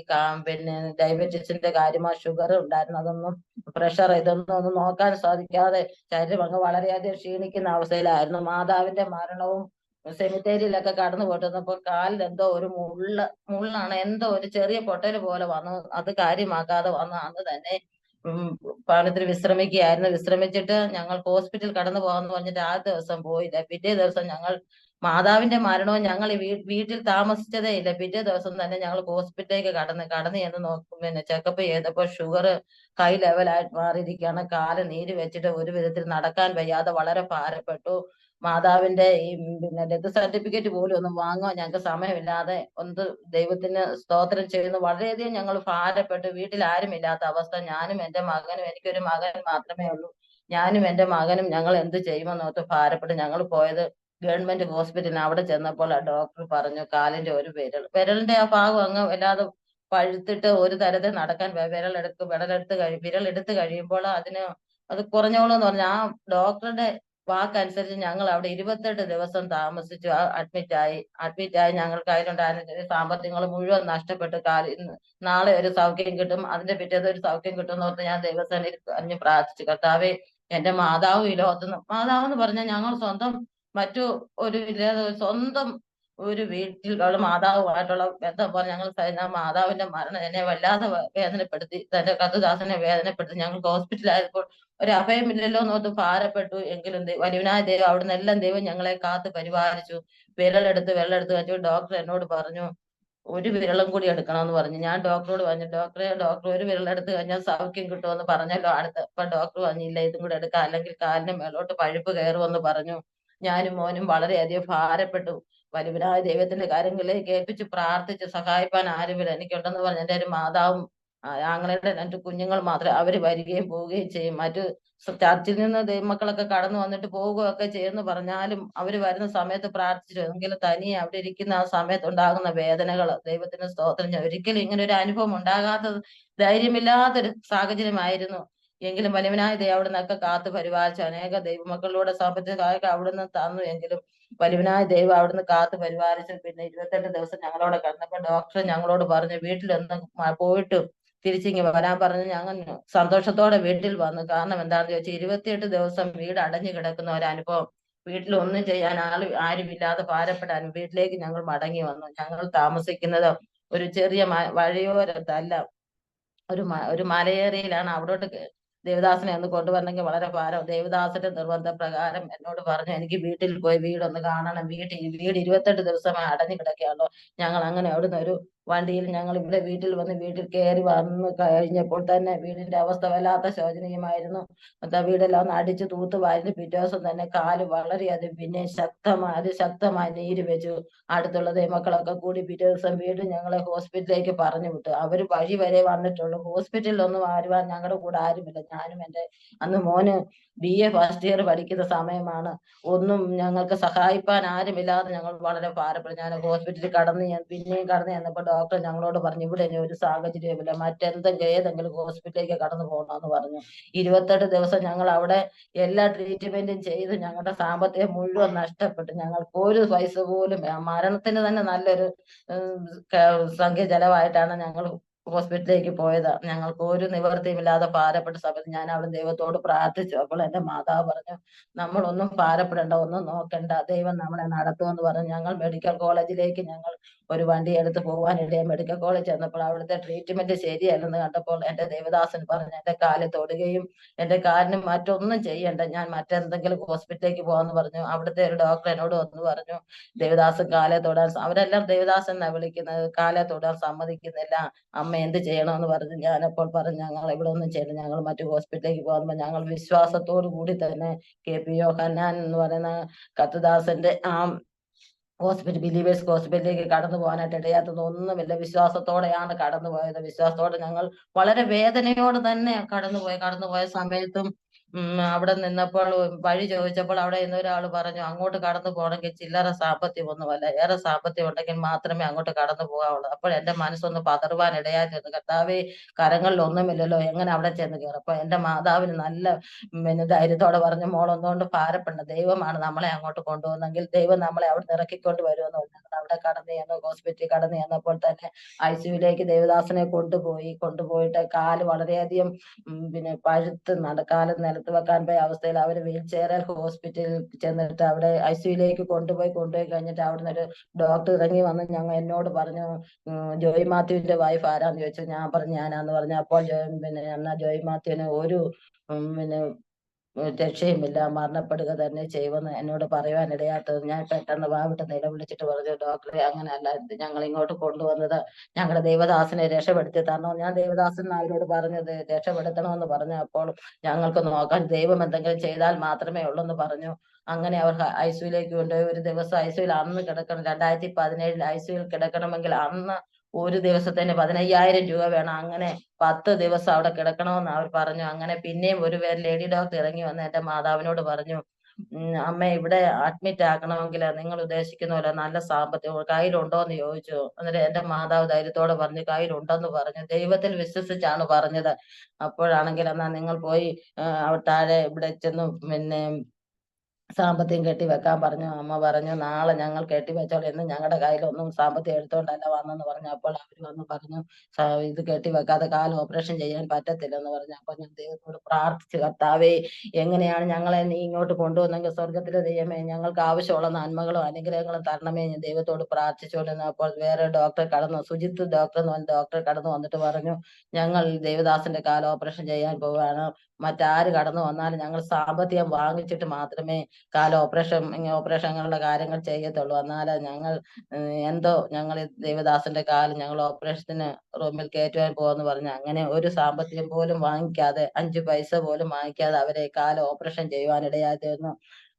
ഡയബറ്റീസിന്റെ കാര്യമോ ഷുഗർ ഉണ്ടായിരുന്നു, അതൊന്നും പ്രഷർ ഒന്നും നോക്കാൻ സാധിക്കാതെ ശരീരം അങ്ങ് വളരെയധികം ക്ഷീണിക്കുന്ന അവസ്ഥയിലായിരുന്നു. മാതാവിന്റെ മരണവും സെമിത്തേരിയിലൊക്കെ കടന്നു പോയിട്ടുന്നപ്പോൾ കാലിൽ എന്തോ ഒരു മുള്ളാണ്, എന്തോ ഒരു ചെറിയ പൊട്ടൽ പോലെ വന്നു. അത് കാര്യമാക്കാതെ വന്നു അന്ന് തന്നെ പാലത്തിൽ വിശ്രമിക്കുകയായിരുന്നു. വിശ്രമിച്ചിട്ട് ഞങ്ങൾ ഹോസ്പിറ്റൽ കടന്നു പോകാന്ന് പറഞ്ഞിട്ട് ആ ദിവസം പോയില്ല. പിറ്റേ ദിവസം ഞങ്ങൾ മാതാവിന്റെ മരണവും ഞങ്ങൾ വീട്ടിൽ താമസിച്ചതേ ഇല്ല. പിറ്റേ ദിവസം തന്നെ ഞങ്ങൾ ഹോസ്പിറ്റലിലേക്ക് കടന്ന് എന്ന് നോക്കും ചെക്കപ്പ് ചെയ്തപ്പോൾ ഷുഗർ ഹൈ ലെവലായിട്ട് മാറിയിരിക്കുകയാണ്. കാല് നീര് വെച്ചിട്ട് ഒരു വിധത്തിൽ നടക്കാൻ വയ്യാതെ വളരെ ഭാരപ്പെട്ടു. മാതാവിന്റെ ഈ ഡെത്ത് സർട്ടിഫിക്കറ്റ് പോലും ഒന്നും വാങ്ങുവാൻ ഞങ്ങൾക്ക് സമയമില്ലാതെ ദൈവത്തിന് സ്തോത്രം ചെയ്യുന്നു. വളരെയധികം ഞങ്ങൾ ഭാരപ്പെട്ടു. വീട്ടിൽ ആരുമില്ലാത്ത അവസ്ഥ. ഞാനും എന്റെ മകനും, എനിക്കൊരു മകൻ മാത്രമേ ഉള്ളൂ, ഞാനും എന്റെ മകനും ഞങ്ങൾ എന്ത് ചെയ്യുമെന്നോർത്ത് ഭാരപ്പെട്ട് ഞങ്ങൾ പോയത് ഗവൺമെന്റ് ഹോസ്പിറ്റലിന്. അവിടെ ചെന്നപ്പോൾ ആ ഡോക്ടർ പറഞ്ഞു, കാലിന്റെ ഒരു വിരലിന്റെ ആ ഭാഗം അങ്ങ് വല്ലാതെ പഴുത്തിട്ട് ഒരു തരത്തിൽ നടക്കാൻ വിരലെടുത്ത് കഴിയുമ്പോൾ അത് കുറഞ്ഞോളൂ എന്ന് പറഞ്ഞു. ആ ഡോക്ടറുടെ വാക്കനുസരിച്ച് ഞങ്ങൾ അവിടെ 28 ദിവസം താമസിച്ചു. അഡ്മിറ്റായി ഞങ്ങൾക്ക് അതിലുണ്ടായിരുന്ന സാമ്പത്തികങ്ങൾ മുഴുവൻ നഷ്ടപ്പെട്ട് നാളെ ഒരു സൗഖ്യം കിട്ടും, അതിന്റെ പിറ്റേത് ഒരു സൗഖ്യം കിട്ടും എന്ന് പറഞ്ഞ് ഞാൻ ദൈവസന്നിധിയിൽ പറഞ്ഞു പ്രാർത്ഥിച്ചു. കർത്താവേ, എന്റെ മാതാവ് ഈ ലോകത്തുനിന്ന്, മാതാവ് എന്ന് പറഞ്ഞാൽ ഞങ്ങൾ സ്വന്തം ഒരു വീട്ടിൽ മാതാവുമായിട്ടുള്ള ബന്ധം പോലെ ഞങ്ങൾ മാതാവിന്റെ മരണം എന്നെ വല്ലാതെ വേദനപ്പെടുത്തി, തന്റെ കത്തുദാസനെ വേദനപ്പെടുത്തി. ഞങ്ങൾക്ക് ഹോസ്പിറ്റലായപ്പോൾ ഒരു അഭയമില്ലല്ലോ എന്നോർത്ത് ഭാരപ്പെട്ടു. എങ്കിലും വലിയവനായ ദൈവം അവിടുന്ന് എല്ലാം ദൈവം ഞങ്ങളെ കാത്ത് പരിപാലിച്ചു. വിരലെടുത്ത് വെച്ചു. ഡോക്ടർ എന്നോട് പറഞ്ഞു, ഒരു വിരളും കൂടി എടുക്കണമെന്ന് പറഞ്ഞു. ഞാൻ ഡോക്ടറോട് പറഞ്ഞു, ഡോക്ടർ ഒരു വിരലെടുത്ത് കഴിഞ്ഞാൽ സൗഖ്യം കിട്ടുമെന്ന് പറഞ്ഞല്ലോ. അപ്പൊ ഡോക്ടർ പറഞ്ഞില്ല, ഇതും കൂടെ എടുക്കാം, അല്ലെങ്കിൽ കാലിന് മേലോട്ട് പഴുപ്പ് കയറുമെന്ന് പറഞ്ഞു. ഞാനും മോനും വളരെയധികം ഭാരപ്പെട്ടു. വലിയവനായ ദൈവത്തിന്റെ കാര്യങ്ങളിലേക്ക് ഏൽപ്പിച്ച് പ്രാർത്ഥിച്ച് സഹായിപ്പാൻ ആരുമില്ല. എനിക്കുണ്ടെന്ന് പറഞ്ഞ എന്റെ ഒരു മാതാവും ആങ്ങളുടെ 2 കുഞ്ഞുങ്ങൾ മാത്രമേ, അവര് വരികയും പോവുകയും ചെയ്യും. ചർച്ചിൽ നിന്ന് ദൈവമക്കളൊക്കെ കടന്നു വന്നിട്ട് പോവുകയൊക്കെ ചെയ്യുമെന്ന് പറഞ്ഞാലും അവര് വരുന്ന സമയത്ത് പ്രാർത്ഥിച്ചു. എങ്കിലും തനിയെ അവിടെ ഇരിക്കുന്ന ആ സമയത്ത് ഉണ്ടാകുന്ന വേദനകൾ, ദൈവത്തിന് സ്തോത്രം, ഒരിക്കലും ഇങ്ങനെ ഒരു അനുഭവം ഉണ്ടാകാത്തത്, ധൈര്യമില്ലാത്തൊരു സാഹചര്യമായിരുന്നു. എങ്കിലും വലിയവനായ ദൈവം അവിടെ നിന്നൊക്കെ കാത്തു പരിപാലിച്ചു. അനേക ദൈവമക്കളിലൂടെ സാമ്പത്തിക സഹായം അവിടുന്ന് തന്നു. എങ്കിലും വലിയവനായ ദൈവം അവിടുന്ന് കാത്തു പരിപാലിച്ചു. പിന്നെ 28 ദിവസം ഞങ്ങളോട് കിടന്നപ്പോൾ ഡോക്ടർ ഞങ്ങളോട് പറഞ്ഞു, വീട്ടിലൊന്ന് പോയിട്ട് തിരിച്ചിങ്ങി വരാൻ പറഞ്ഞു. ഞങ്ങൾ സന്തോഷത്തോടെ വീട്ടിൽ വന്നു. കാരണം എന്താണെന്ന് ചോദിച്ചാൽ 28 ദിവസം വീട് അടഞ്ഞു കിടക്കുന്ന ഒരനുഭവം, വീട്ടിൽ ഒന്നും ചെയ്യാൻ ആരുമില്ലാതെ ഭാരപ്പെടാൻ വീട്ടിലേക്ക് ഞങ്ങൾ മടങ്ങി വന്നു. ഞങ്ങൾ താമസിക്കുന്നത് ഒരു ചെറിയ വഴിയോരത്തല്ല, ഒരു മലയേറിയയിലാണ്. അവിടോട്ട് ദേവദാസനെ ഒന്ന് കൊണ്ടുവരണമെങ്കിൽ വളരെ ഭാരം. ദേവദാസന്റെ നിർബന്ധ പ്രകാരം എന്നോട് പറഞ്ഞു, എനിക്ക് വീട്ടിൽ പോയി വീടൊന്ന് കാണണം. വീട് 28 ദിവസമായി അടഞ്ഞു കിടക്കുകയാണല്ലോ. ഞങ്ങൾ അങ്ങനെ അവിടുന്ന് ഒരു വണ്ടിയിൽ ഞങ്ങൾ ഇവിടെ വീട്ടിൽ വന്ന് വീട്ടിൽ കയറി വന്ന് കഴിഞ്ഞപ്പോൾ തന്നെ വീടിന്റെ അവസ്ഥ വല്ലാത്ത ശോചനീയമായിരുന്നു. വീടെല്ലാം ഒന്ന് അടിച്ച് തൂത്ത് വാരി പിറ്റേ ദിവസം തന്നെ കാല് വളരെയധികം പിന്നെ അതിശക്തമായി നീര് വെച്ചു. അടുത്തുള്ള മക്കളൊക്കെ കൂടി പിറ്റേ ദിവസം വീണ്ടും ഞങ്ങളെ ഹോസ്പിറ്റലിലേക്ക് പറഞ്ഞു വിട്ടു. അവര് വഴി വരെ വന്നിട്ടുള്ളൂ. ഹോസ്പിറ്റലിലൊന്നും ആരുവാൻ ഞങ്ങളുടെ കൂടെ ആരുമില്ല. ഞാനും അന്ന് മോന് BA ഫസ്റ്റ് ഇയർ പഠിക്കുന്ന സമയമാണ്. ഒന്നും ഞങ്ങൾക്ക് സഹായിപ്പാൻ ആരുമില്ലാതെ ഞങ്ങൾ വളരെ ഭാരപ്പെട്ടു. ഞാൻ ഹോസ്പിറ്റലിൽ പിന്നെയും കടന്നു ചെന്നപ്പോൾ ഡോക്ടർ ഞങ്ങളോട് പറഞ്ഞു, ഇവിടെ ഇനി ഒരു സാഹചര്യമില്ല, ഏതെങ്കിലും ഹോസ്പിറ്റലിലേക്ക് കടന്നു പോകണമെന്ന് പറഞ്ഞു. 28 ദിവസം ഞങ്ങൾ അവിടെ എല്ലാ ട്രീറ്റ്മെന്റും ചെയ്ത് ഞങ്ങളുടെ സാമ്പത്തികം മുഴുവൻ നഷ്ടപ്പെട്ടു. ഞങ്ങൾക്ക് ഒരു പൈസ പോലും മരണത്തിന് തന്നെ നല്ലൊരു സംഖ്യ ചെലവായിട്ടാണ് ഞങ്ങൾ ഹോസ്പിറ്റലിലേക്ക് പോയത്. ഞങ്ങൾക്ക് ഒരു നിവൃത്തിയുമില്ലാതെ ഭാരപ്പെട്ട സമയത്ത് ഞാൻ അവിടെ ദൈവത്തോട് പ്രാർത്ഥിച്ചു. അപ്പോൾ എന്റെ മാതാവ് പറഞ്ഞു, നമ്മളൊന്നും ഭാരപ്പെടേണ്ട, ഒന്നും നോക്കണ്ട, ദൈവം നമ്മളെ നടത്തുമെന്ന് പറഞ്ഞു. ഞങ്ങൾ മെഡിക്കൽ കോളേജിലേക്ക് ഒരു വണ്ടി എടുത്ത് പോകാനിടയായി. മെഡിക്കൽ കോളേജ് ചെന്നപ്പോൾ അവിടുത്തെ ട്രീറ്റ്മെന്റ് ശരിയല്ലെന്ന് കണ്ടപ്പോൾ എന്റെ ദേവദാസൻ പറഞ്ഞു, എന്റെ കാലിൽ തൊടുകയും എന്റെ കാലിന് മറ്റൊന്നും ചെയ്യണ്ട, ഞാൻ മറ്റെന്തെങ്കിലും ഹോസ്പിറ്റലിലേക്ക് പോകാന്ന് പറഞ്ഞു. അവിടുത്തെ ഒരു ഡോക്ടർ എന്നോട് വന്ന് പറഞ്ഞു, ദേവദാസൻ കാലെ തൊടാൻ, അവരെല്ലാം ദേവദാസൻ എന്നാ വിളിക്കുന്നത്, കാലെ തൊടാൻ സമ്മതിക്കുന്നില്ല, അമ്മ എന്ത് ചെയ്യണമെന്ന് പറഞ്ഞു. ഞാനപ്പോൾ പറഞ്ഞു, ഞങ്ങൾ ഇവിടെ ഒന്നും ചെയ്യണം, ഞങ്ങൾ മറ്റു ഹോസ്പിറ്റലിലേക്ക് പോകുമ്പോൾ ഞങ്ങൾ വിശ്വാസത്തോടു കൂടി തന്നെ KP യോഹന്നാൻ എന്ന് പറയുന്ന കത്തുദാസന്റെ ബിലീവേഴ്സ് ഹോസ്പിറ്റലിലേക്ക് കടന്നു പോകാനായിട്ട് ഇടയാത്തത് ഒന്നുമില്ല. വിശ്വാസത്തോടെയാണ് കടന്നുപോയത്. വിശ്വാസത്തോടെ ഞങ്ങൾ വളരെ വേദനയോടെ തന്നെ കടന്നുപോയ സമയത്തും അവിടെ നിന്നപ്പോൾ വഴി ചോദിച്ചപ്പോൾ അവിടെ ഇന്ന് ഒരാൾ പറഞ്ഞു, അങ്ങോട്ട് കടന്നു പോകണമെങ്കിൽ ചില്ലറ സാമ്പത്തികം ഒന്നുമല്ല, ഏറെ സാമ്പത്തികം ഉണ്ടെങ്കിൽ മാത്രമേ അങ്ങോട്ട് കടന്നു പോകാവുള്ളൂ. അപ്പോൾ എന്റെ മനസ്സൊന്ന് പതറുവാൻ ഇടയായി തീർന്നു. കർത്താവേ, കരങ്ങളിൽ ഒന്നുമില്ലല്ലോ, എങ്ങനെ അവിടെ ചെന്ന് കയറും? അപ്പൊ എന്റെ മാതാവിന് നല്ല ധൈര്യത്തോടെ പറഞ്ഞു, മോളൊന്നുകൊണ്ട് ഭാരപ്പെടണ്ട, ദൈവമാണ് നമ്മളെ അങ്ങോട്ട് കൊണ്ടുപോകുന്നെങ്കിൽ ദൈവം നമ്മളെ അവിടെ ഇറക്കിക്കൊണ്ട് വരുമെന്ന് പറഞ്ഞു. അവിടെ ഹോസ്പിറ്റലിൽ കടന്നു ചെന്നപ്പോൾ തന്നെ ICUലേക്ക് ദേവദാസനെ കൊണ്ടുപോയിട്ട് കാല് വളരെയധികം പഴുത്ത് കാല് നിലത്ത് വെക്കാൻ പോയ അവസ്ഥയിൽ അവര് വീൽ ചെയറിൽ ഹോസ്പിറ്റലിൽ ചെന്നിട്ട് അവിടെ ICUലേക്ക് കൊണ്ടുപോയി കഴിഞ്ഞിട്ട് അവിടുന്ന് ഒരു ഡോക്ടർ ഇറങ്ങി വന്ന് എന്നോട് പറഞ്ഞു, ജോയ് മാത്യുവിന്റെ വൈഫ് ആരാന്ന് ചോദിച്ചു. ഞാൻ പറഞ്ഞു ഞാനാന്ന് പറഞ്ഞു. അപ്പോൾ എന്നാ ജോയ് മാത്യുവിന് ഒരു രക്ഷയുമില്ല, മരണപ്പെടുക തന്നെ ചെയ്യുമെന്ന് എന്നോട് പറയുവാനിടയാത്തത്. ഞാൻ പെട്ടെന്ന് വാവിട്ട് നിലവിളിച്ചിട്ട് പറഞ്ഞു, ഡോക്ടറെ, അങ്ങനെയല്ല, ഞങ്ങൾ ഇങ്ങോട്ട് കൊണ്ടുവന്നത് ഞങ്ങളുടെ ദേവദാസനെ രക്ഷപ്പെടുത്തി തരണോ. ഞാൻ ദേവദാസൻ അവരോട് പറഞ്ഞത് രക്ഷപ്പെടുത്തണമെന്ന് പറഞ്ഞു. അപ്പോൾ ഞങ്ങൾക്ക് നോക്കാൻ, ദൈവം എന്തെങ്കിലും ചെയ്താൽ മാത്രമേ ഉള്ളൂ എന്ന് പറഞ്ഞു. അങ്ങനെ അവർ ICUലേക്ക് കൊണ്ടുപോയി. ഒരു ദിവസം ICUയിൽ അന്ന് കിടക്കണം, 2017 ICUയിൽ കിടക്കണമെങ്കിൽ അന്ന് ഒരു ദിവസത്തിന് 15,000 രൂപ വേണം. അങ്ങനെ 10 ദിവസം അവിടെ കിടക്കണമെന്ന് അവർ പറഞ്ഞു. അങ്ങനെ പിന്നെയും ഒരു ലേഡി ഡോക്ടർ ഇറങ്ങി വന്ന് എന്റെ മാതാവിനോട് പറഞ്ഞു, അമ്മ ഇവിടെ അഡ്മിറ്റ് ആക്കണമെങ്കിൽ നിങ്ങൾ ഉദ്ദേശിക്കുന്ന പോലെ നല്ല സാമ്പത്തികം കയ്യിലുണ്ടോ എന്ന് ചോദിച്ചു. എന്നിട്ട് എന്റെ മാതാവ് ധൈര്യത്തോടെ പറഞ്ഞു, കയ്യിലുണ്ടെന്ന് പറഞ്ഞു. ദൈവത്തിൽ വിശ്വസിച്ചാണ് പറഞ്ഞത്. അപ്പോഴാണെങ്കിൽ എന്നാ നിങ്ങൾ പോയി അവിടെ താഴെ ഇവിടെ ചെന്ന് സാമ്പത്തികം കെട്ടിവെക്കാൻ പറഞ്ഞു. അമ്മ പറഞ്ഞു, നാളെ ഞങ്ങൾ കെട്ടിവെച്ചോളൂ, എന്ന് ഞങ്ങളുടെ കയ്യിലൊന്നും സാമ്പത്തികം എടുത്തോണ്ടല്ല വന്നെന്ന് പറഞ്ഞു. അപ്പോൾ അവർ വന്ന് പറഞ്ഞു, ഇത് കെട്ടിവെക്കാതെ കാല് ഓപ്പറേഷൻ ചെയ്യാൻ പറ്റത്തില്ലെന്ന് പറഞ്ഞു. അപ്പൊ ഞാൻ ദൈവത്തോട് പ്രാർത്ഥിച്ചു, കർത്താവേ, എങ്ങനെയാണ് ഞങ്ങളെ നീ ഇങ്ങോട്ട് കൊണ്ടുവന്നെങ്കിൽ സ്വർഗത്തിലെ ദൈവമേ, ഞങ്ങൾക്ക് ആവശ്യമുള്ള നന്മകളും അനുഗ്രഹങ്ങളും തരണമേ. ഞാൻ ദൈവത്തോട് പ്രാർത്ഥിച്ചുകൊണ്ടിരുന്നു. അപ്പോൾ വേറെ ഡോക്ടർ സുജിത്ത് ഡോക്ടർ എന്ന് പറഞ്ഞ ഡോക്ടർ കടന്നു വന്നിട്ട് പറഞ്ഞു, ഞങ്ങൾ ദേവദാസന്റെ കാല് ഓപ്പറേഷൻ ചെയ്യാൻ പോവുകയാണ്, മറ്റാര് കടന്നു വന്നാലും ഞങ്ങൾ സാമ്പത്തികം വാങ്ങിച്ചിട്ട് മാത്രമേ ഓപ്പറേഷനുള്ള കാര്യങ്ങൾ ചെയ്യത്തുള്ളൂ. എന്നാല് ഞങ്ങൾ ഞങ്ങൾ ദേവദാസന്റെ കാല് ഞങ്ങൾ ഓപ്പറേഷത്തിന് റൂമിൽ കയറ്റുവാൻ പോകുമെന്ന് പറഞ്ഞു. അങ്ങനെ ഒരു സാമ്പത്തികം പോലും വാങ്ങിക്കാതെ, 5 പൈസ പോലും വാങ്ങിക്കാതെ അവരെ കാല് ഓപ്പറേഷൻ ചെയ്യുവാനിടയായി തീർന്നു.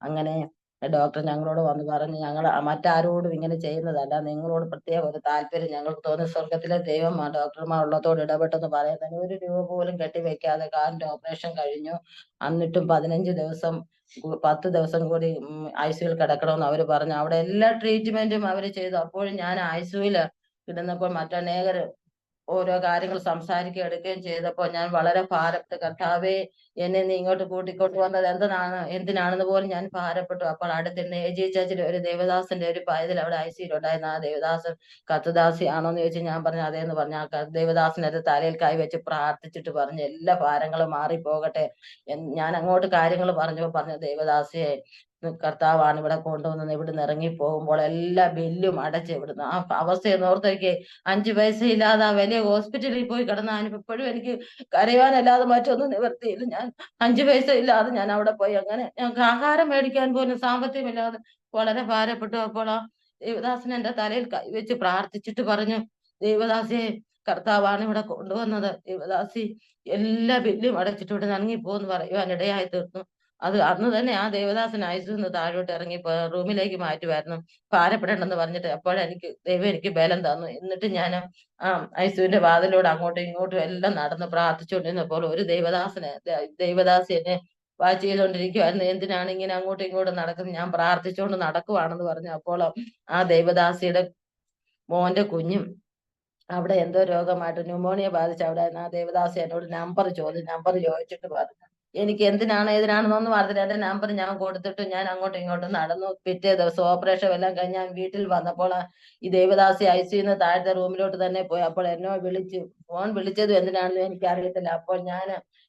അങ്ങനെ ഡോക്ടർ ഞങ്ങളോട് വന്ന് പറഞ്ഞു, ഞങ്ങൾ മറ്റാരോടും ഇങ്ങനെ ചെയ്യുന്നതല്ല, നിങ്ങളോട് പ്രത്യേക ഒരു താല്പര്യം ഞങ്ങൾക്ക് തോന്നി, സ്വർഗത്തിലെ ദൈവം ഡോക്ടർമാർ ഉള്ളതോട് ഇടപെട്ടെന്ന് പറയുന്നത്. 1 രൂപ പോലും കെട്ടിവെക്കാതെ കാലിന്റെ ഓപ്പറേഷൻ കഴിഞ്ഞു. എന്നിട്ടും 15 ദിവസം 10 ദിവസം കൂടി ICUയിൽ കിടക്കണമെന്ന് അവര് പറഞ്ഞു. അവിടെ എല്ലാ ട്രീറ്റ്മെന്റും അവര് ചെയ്തു. അപ്പോഴും ഞാൻ ICUയിൽ കിടന്നപ്പോൾ മറ്റനേകർ ഓരോ കാര്യങ്ങൾ സംസാരിക്കുകയും എടുക്കുകയും ചെയ്തപ്പോൾ ഞാൻ വളരെ ഭാരപ്പെട്ടു. കർത്താവേ, എന്നെ നീ ഇങ്ങോട്ട് കൂട്ടിക്കൊണ്ട് വന്നത് എന്തിനാണെന്ന് പോലും ഞാൻ ഭാരപ്പെട്ടു. അപ്പോൾ അടുത്തിരുന്ന് AG ചർച്ചിൽ ഒരു ദേവദാസന്റെ ഒരു പൈതൽ അവിടെ ICUയിൽ ഉണ്ടായിരുന്ന ആ ദേവദാസൻ കത്തുദാസി ആണോന്ന് ചോദിച്ചു. ഞാൻ പറഞ്ഞു അതേന്ന് പറഞ്ഞു. ആ ദേവദാസൻ അത് തലയിൽ കൈവച്ച് പ്രാർത്ഥിച്ചിട്ട് പറഞ്ഞു, എല്ലാ ഭാരങ്ങളും മാറിപ്പോകട്ടെ. ഞാൻ അങ്ങോട്ട് കാര്യങ്ങൾ പറഞ്ഞു, ദേവദാസിയെ, കർത്താവാണ് ഇവിടെ കൊണ്ടുവന്നത്, ഇവിടുന്ന് ഇറങ്ങി പോകുമ്പോൾ എല്ലാ ബില്ലും അടച്ച് ഇവിടുന്ന് ആ അവസ്ഥയെന്ന് ഓർത്തേക്ക് 5 പൈസ ഇല്ലാതെ ആ വലിയ ഹോസ്പിറ്റലിൽ പോയി കിടന്നാലും ഇപ്പോഴും എനിക്ക് കരയാനല്ലാതെ മറ്റൊന്നും നിവർത്തിയില്ല. ഞാൻ 5 പൈസ ഇല്ലാതെ ഞാൻ അവിടെ പോയി. അങ്ങനെ ഞങ്ങൾക്ക് ആഹാരം മേടിക്കാൻ പോലും സാമ്പത്തികമില്ലാതെ വളരെ ഭാരപ്പെട്ടു. അപ്പോൾ ആ ദേവദാസൻ എന്റെ തലയിൽ കൈവച്ച് പ്രാർത്ഥിച്ചിട്ട് പറഞ്ഞു, ദൈവദാസിയെ കർത്താവാണ് ഇവിടെ കൊണ്ടുവന്നത്. ദേവദാസി എല്ലാ ബില്ലും അടച്ചിട്ട് ഇവിടെ ഇറങ്ങിപ്പോന്ന് പറയുവാൻ ഇടയായി തീർന്നു. അത് അന്ന് തന്നെ ആ ദേവദാസൻ ഐസിയുന്ന് താഴോട്ട് ഇറങ്ങി റൂമിലേക്ക് മാറ്റുമായിരുന്നു. ഭാരപ്പെടേണ്ടെന്ന് പറഞ്ഞിട്ട്. അപ്പോഴെനിക്ക് ദൈവം എനിക്ക് ബലം തന്നു. എന്നിട്ട് ഞാൻ ആ ഐസിയുവിന്റെ വാതിലൂടെ അങ്ങോട്ടും ഇങ്ങോട്ടും എല്ലാം നടന്ന് പ്രാർത്ഥിച്ചുകൊണ്ടിരുന്നപ്പോൾ ഒരു ദൈവദാസി എന്നെ വാച്ച് ചെയ്തുകൊണ്ടിരിക്കുവായിരുന്നു. എന്തിനാണ് ഇങ്ങനെ അങ്ങോട്ടും ഇങ്ങോട്ടും നടക്കുന്നത്? ഞാൻ പ്രാർത്ഥിച്ചുകൊണ്ട് നടക്കുവാണെന്ന് പറഞ്ഞു. അപ്പോൾ ആ ദേവദാസിയുടെ മോന്റെ കുഞ്ഞും അവിടെ എന്തോ രോഗമായിട്ട് ന്യൂമോണിയ ബാധിച്ച് അവിടെ ആ ദേവദാസി എന്നോട് നമ്പർ ചോദിച്ചിട്ട് പറഞ്ഞു. എനിക്ക് എന്തിനാണ് ഏതിനാണെന്നൊന്നും അറിയില്ല. എന്റെ നമ്പർ ഞാൻ കൊടുത്തിട്ട് ഞാൻ അങ്ങോട്ടും ഇങ്ങോട്ടും നടന്നു. പിറ്റേ ദിവസം ഓപ്പറേഷൻ എല്ലാം കഴിഞ്ഞ് ഞാൻ വീട്ടിൽ വന്നപ്പോൾ ഈ ദേവദാസി ഐസിയുന്ന് താഴത്തെ റൂമിലോട്ട് തന്നെ പോയി. അപ്പോൾ എന്നോട് ഫോൺ വിളിച്ചതും എന്തിനാണെന്ന് എനിക്ക് അറിയത്തില്ല. അപ്പോൾ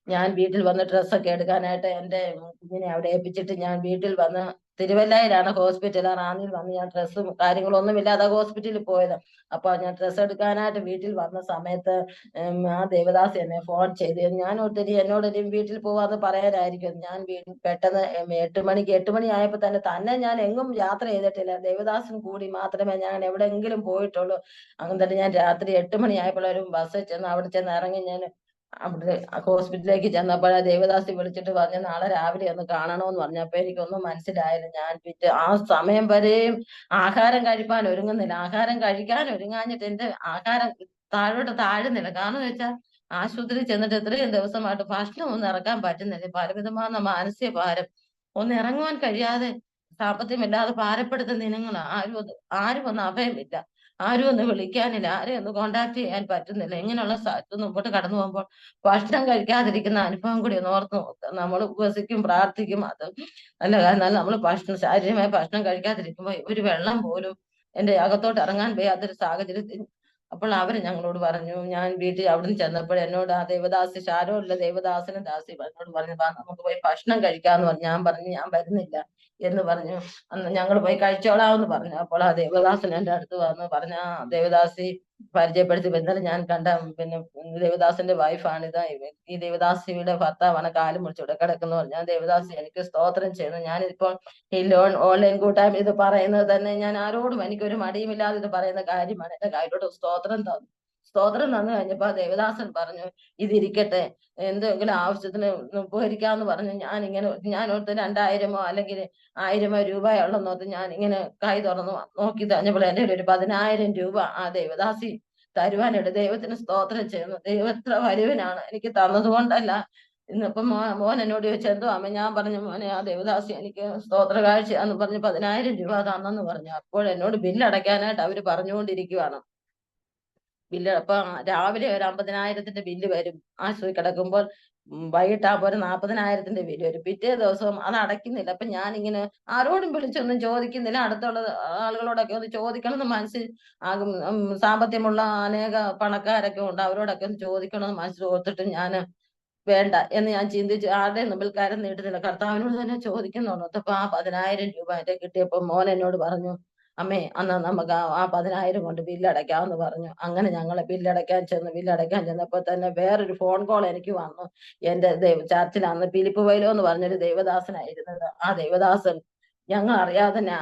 ഞാൻ വീട്ടിൽ വന്ന് ഡ്രസ്സൊക്കെ എടുക്കാനായിട്ട് എന്റെ കുഞ്ഞിനെ അവിടെ ഏൽപ്പിച്ചിട്ട് ഞാൻ വീട്ടിൽ വന്ന് തിരുവല്ലയിലാണ് ഹോസ്പിറ്റൽ. റാന്നിയിൽ വന്ന് ഞാൻ ഡ്രസ്സും കാര്യങ്ങളൊന്നും ഇല്ലാതെ ഹോസ്പിറ്റലിൽ പോയത്. അപ്പൊ ഞാൻ ഡ്രസ്സ് എടുക്കാനായിട്ട് വീട്ടിൽ വന്ന സമയത്ത് ആ ദേവദാസ് എന്നെ ഫോൺ ചെയ്ത്. ഞാൻ ഒത്തിരി എന്നോട് ഇനി വീട്ടിൽ പോവാന്ന് പറയാനായിരിക്കും. ഞാൻ പെട്ടെന്ന് 8 മണി ആയപ്പോ തന്നെ ഞാൻ എങ്ങും യാത്ര ചെയ്തിട്ടില്ല. ദേവദാസും കൂടി മാത്രമേ ഞാൻ എവിടെയെങ്കിലും പോയിട്ടുള്ളൂ. അങ്ങനെ തന്നെ ഞാൻ രാത്രി 8 മണി ആയപ്പോൾ ഒരു ബസ്സിൽ ചെന്ന് അവിടെ ചെന്ന് ഇറങ്ങി. ഞാൻ അവിടെ ഹോസ്പിറ്റലിലേക്ക് ചെന്നപ്പോൾ ആ ദേവദാസി വിളിച്ചിട്ട് പറഞ്ഞു നാളെ രാവിലെ ഒന്ന് കാണണമെന്ന് പറഞ്ഞു. അപ്പൊ എനിക്കൊന്നും മനസ്സിലായില്ല. ഞാൻ ആ സമയം വരെയും ആഹാരം കഴിപ്പാൻ ഒരുങ്ങുന്നില്ല. ആഹാരം കഴിക്കാൻ ഒരുങ്ങാഞ്ഞിട്ട് എന്റെ ആഹാരം താഴോട്ട് താഴുന്നില്ല. കാരണം എന്ന് വെച്ചാൽ ആശുപത്രി ചെന്നിട്ട് ഇത്രയും ദിവസമായിട്ട് ഭക്ഷണം ഒന്നും ഇറക്കാൻ പറ്റുന്നില്ല. പലവിധമായ മാനസിക ഭാരം ഒന്ന് ഇറങ്ങുവാൻ കഴിയാതെ സാമ്പത്തികമില്ലാതെ ഭാരപ്പെടുത്തുന്ന ഇനങ്ങൾ ആരും ഒന്ന് അഭയമില്ല. ആരും ഒന്ന് വിളിക്കാനില്ല. ആരെയും ഒന്ന് കോണ്ടാക്ട് ചെയ്യാൻ പറ്റുന്നില്ല. ഇങ്ങനെയുള്ള സ്ഥലത്ത് മുമ്പോട്ട് കടന്നു പോകുമ്പോൾ ഭക്ഷണം കഴിക്കാതിരിക്കുന്ന അനുഭവം കൂടി ഒന്ന് ഓർത്ത് നോക്കുക. നമ്മൾ ഉപവസിക്കും, പ്രാർത്ഥിക്കും, അത് അല്ല. എന്നാൽ നമ്മൾ ശാരീരികമായ ഭക്ഷണം കഴിക്കാതിരിക്കുമ്പോൾ ഒരു വെള്ളം പോലും എന്റെ അകത്തോട്ട് ഇറങ്ങാൻ വയ്യാത്തൊരു സാഹചര്യത്തിൽ അപ്പോൾ അവര് ഞങ്ങളോട് പറഞ്ഞു. ഞാൻ വീട്ടിൽ അവിടുന്ന് ചെന്നപ്പോൾ എന്നോട് ആ ദേവദാസി ഷാരോനിലെ ദേവദാസനും ദാസി എന്നോട് പറഞ്ഞു, വാ നമുക്ക് പോയി ഭക്ഷണം കഴിക്കാന്ന് പറഞ്ഞു. ഞാൻ പറഞ്ഞു ഞാൻ വരുന്നില്ല എന്ന് പറഞ്ഞു. അന്ന് ഞങ്ങൾ പോയി കഴിച്ചോളാമെന്ന് പറഞ്ഞു. അപ്പോൾ ആ ദേവദാസൻ എന്റെ അടുത്ത് വന്ന് പറഞ്ഞ ആ ദേവദാസി പരിചയപ്പെടുത്തി. ഇന്നലെ ഞാൻ കണ്ട പിന്നെ ദേവദാസിന്റെ വൈഫാണിത്. ഈ ദേവദാസിയുടെ ഭർത്താവാണ് കാലും മുറിച്ചിവിടെ കിടക്കുന്നു പറഞ്ഞു. ഞാൻ ദേവദാസി എനിക്ക് സ്തോത്രം ചെയ്യുന്നു. ഞാനിപ്പോൾ ഈ ഓൺലൈൻ കൂട്ടായ്മ ഇത് പറയുന്നത് തന്നെ ഞാൻ ആരോടും എനിക്കൊരു മടിയുമില്ലാതെ ഇത് പറയുന്ന കാര്യമാണ്. എന്റെ കയ്യിലോട്ട് സ്തോത്രം തന്നു. സ്തോത്രം തന്നു കഴിഞ്ഞപ്പോ ദേവദാസൻ പറഞ്ഞു ഇതിരിക്കട്ടെ, എന്തെങ്കിലും ആവശ്യത്തിന് ഉപകരിക്കാന്ന് പറഞ്ഞു. ഞാൻ ഓർത്ത് 2000 അല്ലെങ്കിൽ 1000 രൂപയുള്ളെന്നോർത്ത് ഞാൻ ഇങ്ങനെ കൈ തുറന്ന് നോക്കി കഴിഞ്ഞപ്പോൾ എന്റെ ഒരു 10,000 രൂപ ആ ദേവദാസി തരുവാനായിട്ട് ദൈവത്തിന് സ്തോത്രം ചെയ്യുന്നു. ദൈവം എത്ര വലിയവനാണ്. എനിക്ക് തന്നതുകൊണ്ടല്ല. ഇന്നിപ്പം മോൻ എന്നോട് ചോദിച്ചു എന്തോ അമ്മ. ഞാൻ പറഞ്ഞു മോനെ ആ ദേവദാസി എനിക്ക് സ്തോത്ര കാഴ്ച എന്ന് പറഞ്ഞ് 10,000 രൂപ തന്നെന്ന് പറഞ്ഞു. അപ്പോൾ എന്നോട് ബില്ല് അടയ്ക്കാനായിട്ട് അവര് പറഞ്ഞുകൊണ്ടിരിക്കുവാണ്. ബില്ല് അപ്പൊ രാവിലെ ഒരു 50,000ന്റെ ബില്ല് വരും. ആശുപത്രി കിടക്കുമ്പോൾ വൈകിട്ടാകുമ്പോൾ ഒരു 40,000ന്റെ ബില്ല് വരും. പിറ്റേ ദിവസം അത് അടയ്ക്കുന്നില്ല. അപ്പൊ ഞാനിങ്ങനെ ആരോടും വിളിച്ചൊന്നും ചോദിക്കുന്നില്ല. അടുത്തുള്ള ആളുകളോടൊക്കെ ഒന്ന് ചോദിക്കണം എന്ന് മനസ്സിൽ ആകും. സാമ്പത്തികമുള്ള അനേക പണക്കാരൊക്കെ ഉണ്ട്. അവരോടൊക്കെ ഒന്ന് ചോദിക്കണമെന്ന് മനസ്സിൽ ഓർത്തിട്ട് ഞാൻ വേണ്ട എന്ന് ഞാൻ ചിന്തിച്ചു. ആരുടെയും മുമ്പിൽ കരം നീട്ടുന്നില്ല. കർത്താവിനോട് തന്നെ ചോദിക്കുന്നുള്ളൂ. അപ്പൊ ആ 10,000 രൂപ എന്റെ കിട്ടിയപ്പോ മോൻ എന്നോട് പറഞ്ഞു, അമ്മേ എന്നാ നമുക്ക് ആ 10,000 കൊണ്ട് ബില്ലടയ്ക്കാമെന്ന് പറഞ്ഞു. അങ്ങനെ ഞങ്ങള് ബില്ലടയ്ക്കാൻ ചെന്നപ്പോ തന്നെ വേറൊരു ഫോൺ കോൾ എനിക്ക് വന്നു. എന്റെ ചർച്ചിൽ അന്ന് ഫിലിപ്പ് വൈലോ എന്ന് പറഞ്ഞൊരു ദേവദാസനായിരുന്നത്. ആ ദേവദാസൻ ഞങ്ങൾ അറിയാതെ തന്നെ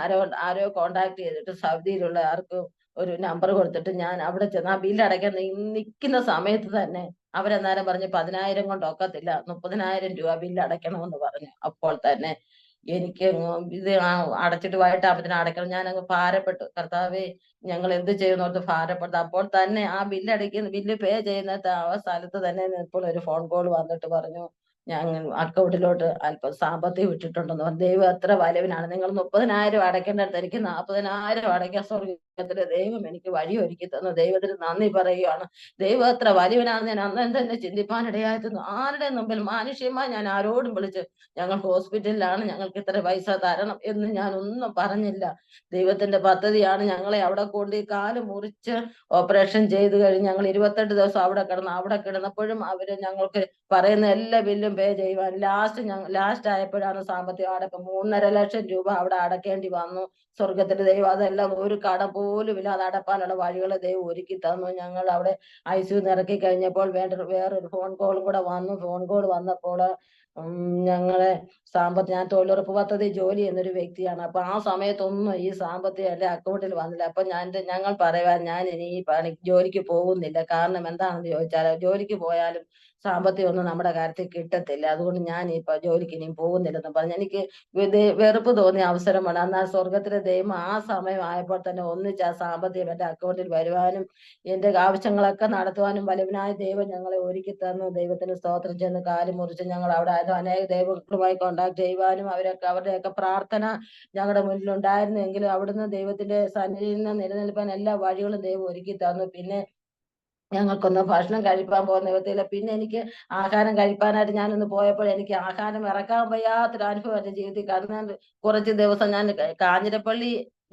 ആരോ കോണ്ടാക്ട് ചെയ്തിട്ട് സൗദിയിലുള്ള ആർക്കും ഒരു നമ്പർ കൊടുത്തിട്ട് ഞാൻ അവിടെ ചെന്ന് ആ ബില്ലടയ്ക്കാൻ നിൽക്കുന്ന സമയത്ത് തന്നെ അവരന്നേരം പറഞ്ഞു 10,000 കൊണ്ട് ഒക്കത്തില്ല, 30,000 രൂപ ബില്ല് അടയ്ക്കണമെന്ന് പറഞ്ഞു. അപ്പോൾ തന്നെ എനിക്ക് ഇത് അടച്ചിട്ട് വൈകിട്ടാകുമ്പത്തിന് അടയ്ക്കണം. ഞാൻ അങ്ങ് ഭാരപ്പെട്ടു. കർത്താവേ ഞങ്ങൾ എന്ത് ചെയ്യുന്നോർത്ത് ഭാരപ്പെട്ടു. അപ്പോൾ തന്നെ ആ ബില്ല് പേ ചെയ്യുന്ന ആ സ്ഥലത്ത് തന്നെ ഇപ്പോൾ ഒരു ഫോൺ കോൾ വന്നിട്ട് പറഞ്ഞു ഞാൻ അക്കൗണ്ടിലോട്ട് അല്പം സാമ്പത്തികം ഇട്ടിട്ടുണ്ടെന്ന് പറഞ്ഞു. ദൈവം എത്ര വലിയവനാണ്. നിങ്ങൾ 30,000 അടയ്ക്കേണ്ടടുത്ത് എനിക്ക് 40,000 അടയ്ക്കാൻ സ്വർഗ്ഗത്തിലെ ദൈവം എനിക്ക് വഴി ഒരുക്കി തന്നു. ദൈവത്തിന് നന്ദി പറയുകയാണ്. ദൈവം എത്ര വലിയവനാണെന്ന് ഞാൻ അന്ന് തന്നെ ചിന്തിപ്പാനിടയായിരുന്നു. ആരുടെ മുമ്പിൽ മാനുഷ്യമായി ഞാൻ ആരോടും വിളിച്ച് ഞങ്ങൾ ഹോസ്പിറ്റലിലാണ്, ഞങ്ങൾക്ക് ഇത്ര പൈസ തരണം എന്ന് ഞാൻ ഒന്നും പറഞ്ഞില്ല. ദൈവത്തിന്റെ പദ്ധതിയാണ്. ഞങ്ങളെ അവിടെ കൊണ്ട് കാല് മുറിച്ച് ഓപ്പറേഷൻ ചെയ്ത് കഴിഞ്ഞ് ഞങ്ങൾ 28 ദിവസം അവിടെ കിടന്നപ്പോഴും അവര് ഞങ്ങൾക്ക് പറയുന്ന എല്ലാ ബില്ലും പേ ചെയ്യുവാൻ ലാസ്റ്റ് ആയപ്പോഴാണ് സാമ്പത്തികം അടക്കം 3.5 ലക്ഷം രൂപ അവിടെ അടക്കേണ്ടി വന്നു. സ്വർഗത്തിന്റെ ദൈവം അതെല്ലാം ഒരു കട പോലും ഇല്ലാതെ അടപ്പാനുള്ള വഴികളെ ദൈവം ഒരുക്കി തന്നു. ഞങ്ങൾ അവിടെ ICU ഇറക്കി കഴിഞ്ഞപ്പോൾ വേറൊരു ഫോൺ കോളും കൂടെ വന്നു. ഫോൺ കോൾ വന്നപ്പോൾ ഞങ്ങളെ ഞാൻ തൊഴിലുറപ്പ് പദ്ധതി ജോലി ചെയ്യുന്നൊരു വ്യക്തിയാണ്. അപ്പൊ ആ സമയത്തൊന്നും ഈ സാമ്പത്തികം എന്റെ അക്കൗണ്ടിൽ വന്നില്ല. അപ്പൊ ഞങ്ങൾ പറയുവാൻ ഞാൻ ഇനി ഈ ജോലിക്ക് പോകുന്നില്ല. കാരണം എന്താണെന്ന് ചോദിച്ചാൽ ജോലിക്ക് പോയാലും സാമ്പത്തികം ഒന്നും നമ്മുടെ കാര്യത്തിൽ കിട്ടത്തില്ല. അതുകൊണ്ട് ഞാൻ ഇപ്പൊ ജോലിക്ക് ഇനിയും പോകുന്നില്ലെന്ന് പറഞ്ഞ് എനിക്ക് വെറുപ്പ് തോന്നിയ അവസരമാണ്. എന്നാൽ സ്വർഗത്തിലെ ദൈവം ആ സമയം ആയപ്പോൾ തന്നെ ഒന്നിച്ച് ആ സാമ്പത്തികം എന്റെ അക്കൗണ്ടിൽ വരുവാനും എന്റെ ആവശ്യങ്ങളൊക്കെ നടത്തുവാനും വലുവനായ ദൈവം ഞങ്ങളെ ഒരുക്കി തന്നു. ദൈവത്തിന് സ്തോത്രം. ചെന്ന് കാല് മുറിച്ച് ഞങ്ങൾ അവിടെ ആയിരുന്നു അനേക ദൈവങ്ങളുമായി കോണ്ടാക്ട് ചെയ്യുവാനും അവരുടെയൊക്കെ പ്രാർത്ഥന ഞങ്ങളുടെ മുന്നിൽ ഉണ്ടായിരുന്നെങ്കിലും അവിടുന്ന് ദൈവത്തിന്റെ സന്നിധിയിൽ നിന്ന് നിലനിൽപ്പാൻ എല്ലാ വഴികളും ദൈവം ഒരുക്കി തന്നു. പിന്നെ ഞങ്ങൾക്കൊന്ന് ഭക്ഷണം കഴിപ്പാൻ പോകുന്ന വിധത്തില്ല. പിന്നെ എനിക്ക് ആഹാരം കഴിപ്പാനായിട്ട് ഞാനൊന്ന് പോയപ്പോൾ എനിക്ക് ആഹാരം ഇറക്കാൻ വയ്യാത്തൊരു അനുഭവം എന്റെ ജീവിതത്തിൽ കടന്നു. കുറച്ച് ദിവസം ഞാൻ കാഞ്ഞിരപ്പള്ളി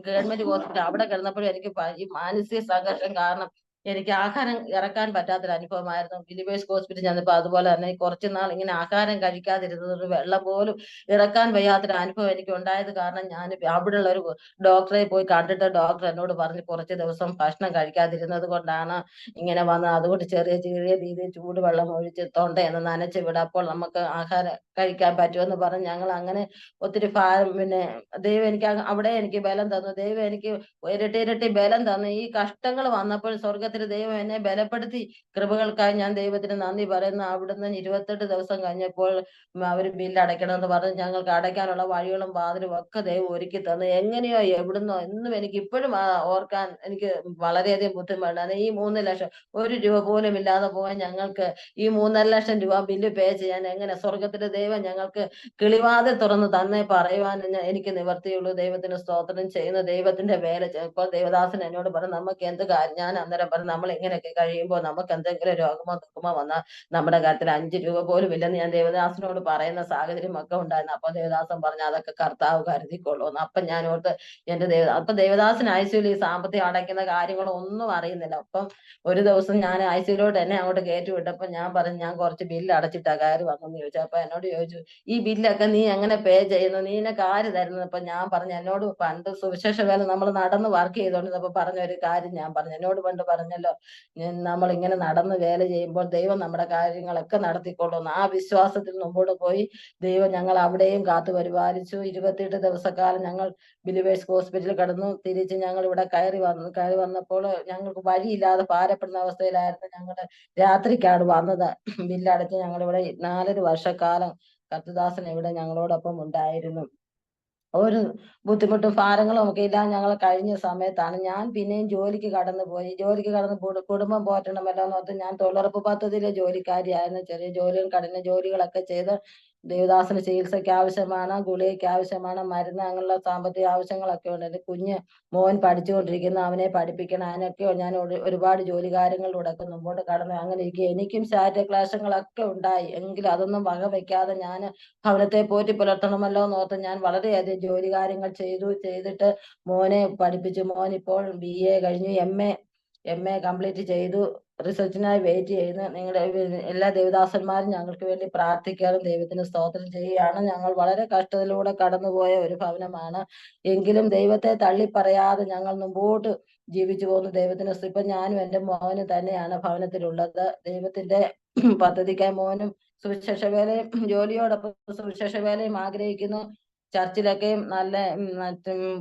ഗവൺമെന്റ് ഹോസ്പിറ്റൽ അവിടെ കിടന്നപ്പോഴും എനിക്ക് ഈ മാനസിക സംഘർഷം കാരണം എനിക്ക് ആഹാരം ഇറക്കാൻ പറ്റാത്തൊരു അനുഭവമായിരുന്നു. ബിലീവേഴ്സ് ഹോസ്പിറ്റൽ ചെന്നപ്പോൾ അതുപോലെ തന്നെ കുറച്ച് നാൾ ഇങ്ങനെ ആഹാരം കഴിക്കാതിരുന്നത് വെള്ളം പോലും ഇറക്കാൻ വയ്യാത്തൊരു അനുഭവം എനിക്ക് ഉണ്ടായത് കാരണം ഞാൻ അവിടെയുള്ള ഒരു ഡോക്ടറെ പോയി കണ്ടിട്ട് ഡോക്ടർ എന്നോട് പറഞ്ഞു കുറച്ച് ദിവസം ഭക്ഷണം കഴിക്കാതിരുന്നത് കൊണ്ടാണ് ഇങ്ങനെ വന്ന്, അതുകൊണ്ട് ചെറിയ ചെറിയ രീതിയിൽ ചൂടുവെള്ളം ഒഴിച്ച് തൊണ്ടയൊന്ന് നനച്ച് വിടും, അപ്പോൾ നമുക്ക് ആഹാരം കഴിക്കാൻ പറ്റുമെന്ന് പറഞ്ഞ് ഞങ്ങൾ അങ്ങനെ ഒത്തിരി പിന്നെ ദൈവം എനിക്ക് അവിടെ എനിക്ക് ബലം തന്നു. ദൈവം എനിക്ക് ഇരട്ടി ഇരട്ടി ബലം തന്നു. ഈ കഷ്ടങ്ങൾ വന്നപ്പോൾ സ്വർഗത്തിലെ ദൈവം എന്നെ ബലപ്പെടുത്തി. കൃപകൾക്കായി ഞാൻ ദൈവത്തിന് നന്ദി പറയുന്നു. അവിടുന്ന് 28 ദിവസം കഴിഞ്ഞപ്പോൾ അവര് ബില്ല് അടയ്ക്കണമെന്ന് പറഞ്ഞ് ഞങ്ങൾക്ക് അടയ്ക്കാനുള്ള വഴികളും വാതിലും ഒക്കെ ദൈവം ഒരുക്കി തന്നു. എങ്ങനെയോ എവിടുന്നോ എന്നും എനിക്ക് ഇപ്പോഴും ഓർക്കാൻ എനിക്ക് വളരെയധികം ബുദ്ധിമുട്ടാണ്. ഈ 3 ലക്ഷം ഒരു രൂപ പോലും ഇല്ലാതെ പോകാൻ ഞങ്ങൾക്ക് ഈ 3.5 ലക്ഷം രൂപ ബില്ല് പേ ചെയ്യാൻ എങ്ങനെ സ്വർഗത്തിലെ ദൈവം ഞങ്ങൾക്ക് കിളിവാതിൽ തുറന്ന് തന്നെ പറയുവാൻ എനിക്ക് നിവർത്തിയുള്ളൂ. ദൈവത്തിന് സ്തോത്രം. ചെയ്യുന്ന ദൈവത്തിന്റെ വേല. ഇപ്പോൾ ദേവദാസൻ എന്നോട് പറഞ്ഞു നമുക്ക് എന്ത് കാര്യം, ഞാൻ അന്നേരം പറഞ്ഞു നമ്മൾ ഇങ്ങനെയൊക്കെ കഴിയുമ്പോൾ നമുക്ക് എന്തെങ്കിലും രോഗമോ ദുഃഖമോ വന്നാൽ നമ്മുടെ കാര്യത്തിൽ 5 രൂപ പോലും ഇല്ലെന്ന് ഞാൻ ദേവദാസനോട് പറയുന്ന സാഹചര്യം ഒക്കെ ഉണ്ടായിരുന്നു. അപ്പൊ ദേവദാസൻ പറഞ്ഞു അതൊക്കെ കർത്താവ് കരുതിക്കൊള്ളൂ. അപ്പൊ ഞാൻ ഓർത്ത് അപ്പൊ ദേവദാസൻ ഐസിയുവിൽ ഈ സാമ്പത്തികം അടയ്ക്കുന്ന കാര്യങ്ങളോ ഒന്നും അറിയുന്നില്ല. അപ്പം ഒരു ദിവസം ഞാൻ ഐസിയിലോട്ട് എന്നെ അങ്ങോട്ട് കയറ്റി വിട്ടപ്പോ ഞാൻ പറഞ്ഞു ഞാൻ കുറച്ച് ബില്ല് അടച്ചിട്ടാ കയറി വന്നെന്ന് ചോദിച്ചു. അപ്പൊ എന്നോട് ചോദിച്ചു ഈ ബില്ലൊക്കെ നീ എങ്ങനെ പേ ചെയ്യുന്നു, നീ എന്നെ ആര് തരുന്നത്? അപ്പൊ ഞാൻ പറഞ്ഞു എന്നോട് പണ്ട് സുവിശേഷ വേല നമ്മൾ നടന്ന് വർക്ക് ചെയ്തോണ്ടിരുന്നപ്പോ പറഞ്ഞ ഒരു കാര്യം ഞാൻ പറഞ്ഞു. എന്നോട് പണ്ട് പറഞ്ഞല്ലോ നമ്മൾ ഇങ്ങനെ നടന്ന് വേല ചെയ്യുമ്പോൾ ദൈവം നമ്മുടെ കാര്യങ്ങളൊക്കെ നടത്തിക്കൊള്ളുന്നു. ആ വിശ്വാസത്തിൽ മുമ്പോട്ട് പോയി ദൈവം ഞങ്ങൾ അവിടെയും കാത്തു പരിപാലിച്ചു. 28 ദിവസക്കാലം ഞങ്ങൾ ബിലിവേഴ്സ് ഹോസ്പിറ്റലിൽ കടന്നു. തിരിച്ച് ഞങ്ങൾ ഇവിടെ കയറി വന്നപ്പോൾ ഞങ്ങൾക്ക് വഴിയില്ലാതെ ഭാരപ്പെടുന്ന അവസ്ഥയിലായിരുന്നു. ഞങ്ങളുടെ രാത്രിക്കാണ് വന്നത്. ബില്ലടച്ച് ഞങ്ങളിവിടെ 4 വർഷക്കാലം കർത്തദാസൻ ഇവിടെ ഞങ്ങളോടൊപ്പം ഉണ്ടായിരുന്നു. ഒരു ബുദ്ധിമുട്ടും ഭാരങ്ങളും ഒക്കെ ഇല്ലാതെ ഞങ്ങൾ കഴിഞ്ഞ സമയത്താണ് ഞാൻ പിന്നെയും ജോലിക്ക് കടന്നുപോയി. ജോലിക്ക് കടന്ന് കുടുംബം പോറ്റണമല്ലോ എന്നോർത്ത് ഞാൻ തൊഴിലുറപ്പ് പദ്ധതിയിലെ ജോലിക്കാരിയായിരുന്നു. ചെറിയ ജോലിയും കഠിന ജോലികളൊക്കെ ചെയ്ത് ദേവദാസന് ചികിത്സയ്ക്ക് ആവശ്യമാണ്, ഗുളികയ്ക്ക് ആവശ്യമാണ്, മരുന്ന്, അങ്ങനെയുള്ള സാമ്പത്തിക ആവശ്യങ്ങളൊക്കെ ഉണ്ട്. എന്റെ മോൻ പഠിച്ചുകൊണ്ടിരിക്കുന്ന, അവനെ പഠിപ്പിക്കണം. അതിനൊക്കെ ഞാൻ ഒരുപാട് ജോലി കാര്യങ്ങളിലൂടെ ഒക്കെ മുമ്പോട്ട് കടന്നു. അങ്ങനെ ഇരിക്കുക എനിക്കും ശാരീരിക ക്ലേശങ്ങളൊക്കെ ഉണ്ടായി. എങ്കിലും അതൊന്നും വകവയ്ക്കാതെ ഞാൻ ഭവനത്തെ പോറ്റി പുലർത്തണമല്ലോ എന്നോർത്ത് ഞാൻ വളരെയധികം ജോലി കാര്യങ്ങൾ ചെയ്തിട്ട് മോനെ പഠിപ്പിച്ചു. മോൻ ഇപ്പോൾ BA കഴിഞ്ഞു, MA കംപ്ലീറ്റ് ചെയ്തു. റിസൾട്ടിനായി വെയിറ്റ് ചെയ്യുന്നു. നിങ്ങളുടെ എല്ലാ ദേവദാസന്മാരും ഞങ്ങൾക്ക് വേണ്ടി പ്രാർത്ഥിക്കാനും ദൈവത്തിന് സ്തോത്രം ചെയ്യുകയാണ്. ഞങ്ങൾ വളരെ കഷ്ടത്തിലൂടെ കടന്നുപോയ ഒരു ഭവനമാണ്. എങ്കിലും ദൈവത്തെ തള്ളിപ്പറയാതെ ഞങ്ങൾ മുമ്പോട്ട് ജീവിച്ചു പോകുന്നു. ദൈവത്തിന് ഇപ്പൊ ഞാനും എൻ്റെ മോനും തന്നെയാണ് ഭവനത്തിലുള്ളത്. ദൈവത്തിന്റെ പദ്ധതിക്കായി മോനും സുവിശേഷ വേലയും ജോലിയോടൊപ്പം സുവിശേഷ വേലയും ആഗ്രഹിക്കുന്നു. ചർച്ചിലൊക്കെയും നല്ല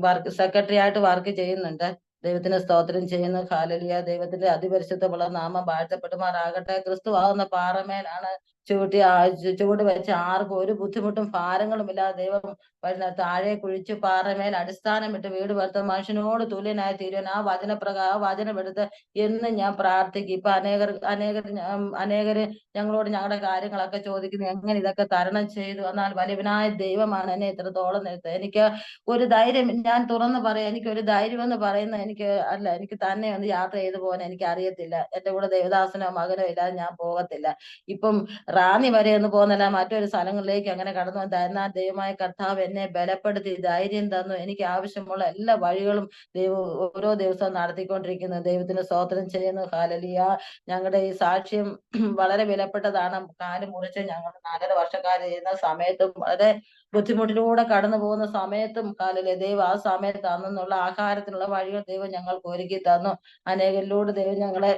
വർക്ക് സെക്രട്ടറി ആയിട്ട് വർക്ക് ചെയ്യുന്നുണ്ട്. ദൈവത്തിന് സ്തോത്രം ചെയ്യുന്നു. ഹല്ലേലൂയ. ദൈവത്തിന്റെ അതിപരിശുദ്ധമുള്ള നാമം വാഴ്ത്തപ്പെടുമാറാകട്ടെ. ക്രിസ്തു ആകുന്ന പാറമേലാണ് ചുവട് വെച്ച് ആർക്കും ഒരു ബുദ്ധിമുട്ടും ഭാരങ്ങളും ഇല്ലാതെ ദൈവം വരുന്ന താഴെ കുഴിച്ച് പാറമേൽ അടിസ്ഥാനമിട്ട് വീട് വരുത്ത മനുഷ്യനോട് തുല്യനായി തീരുവാൻ ആ വചനം എടുത്ത് എന്ന് ഞാൻ പ്രാർത്ഥിക്കും. ഇപ്പൊ അനേകര് ഞങ്ങളോട് ഞങ്ങളുടെ കാര്യങ്ങളൊക്കെ ചോദിക്കുന്നു, എങ്ങനെ ഇതൊക്കെ തരണം ചെയ്തു? എന്നാൽ വലിയവനായ ദൈവമാണ് എന്നെ ഇത്രത്തോളം നിർത്തുന്നത്. എനിക്ക് ഒരു ധൈര്യം, ഞാൻ തുറന്ന് പറയാം, എനിക്ക് ഒരു ധൈര്യം എന്ന് പറയുന്നത് എനിക്ക് തന്നെ ഒന്ന് യാത്ര ചെയ്തു പോകാൻ എനിക്ക് അറിയത്തില്ല. എന്റെ കൂടെ ദേവദാസനോ മകനോ ഇല്ലാതെ ഞാൻ പോകത്തില്ല. ഇപ്പം റാന്നി വരെ ഒന്ന് പോകുന്നില്ല, മറ്റൊരു സ്ഥലങ്ങളിലേക്ക് അങ്ങനെ കടന്നു വന്ന ദൈവമായ കർത്താവ് എന്നെ ബലപ്പെടുത്തി ധൈര്യം തന്നു. എനിക്ക് ആവശ്യമുള്ള എല്ലാ വഴികളും ദൈവം ഓരോ ദിവസവും നടത്തിക്കൊണ്ടിരിക്കുന്നു. ദൈവത്തിന് സ്തോത്രം ചെയ്യുന്നു. ഹല്ലേലൂയ. ഞങ്ങളുടെ ഈ സാക്ഷ്യം വളരെ വിലപ്പെട്ടതാണ്. കാല് മുറിച്ച് ഞങ്ങൾ 4.5 വർഷക്കാലം ചെയ്യുന്ന സമയത്തും വളരെ ബുദ്ധിമുട്ടിലൂടെ കടന്നു പോകുന്ന സമയത്തും കാലിലെ ദൈവം ആ സമയത്ത് അന്നുള്ള ആഹാരത്തിനുള്ള വഴികൾ ദൈവം ഞങ്ങൾക്ക് ഒരുക്കി തന്നു. അനേകരിലൂടെ ദൈവം ഞങ്ങളെ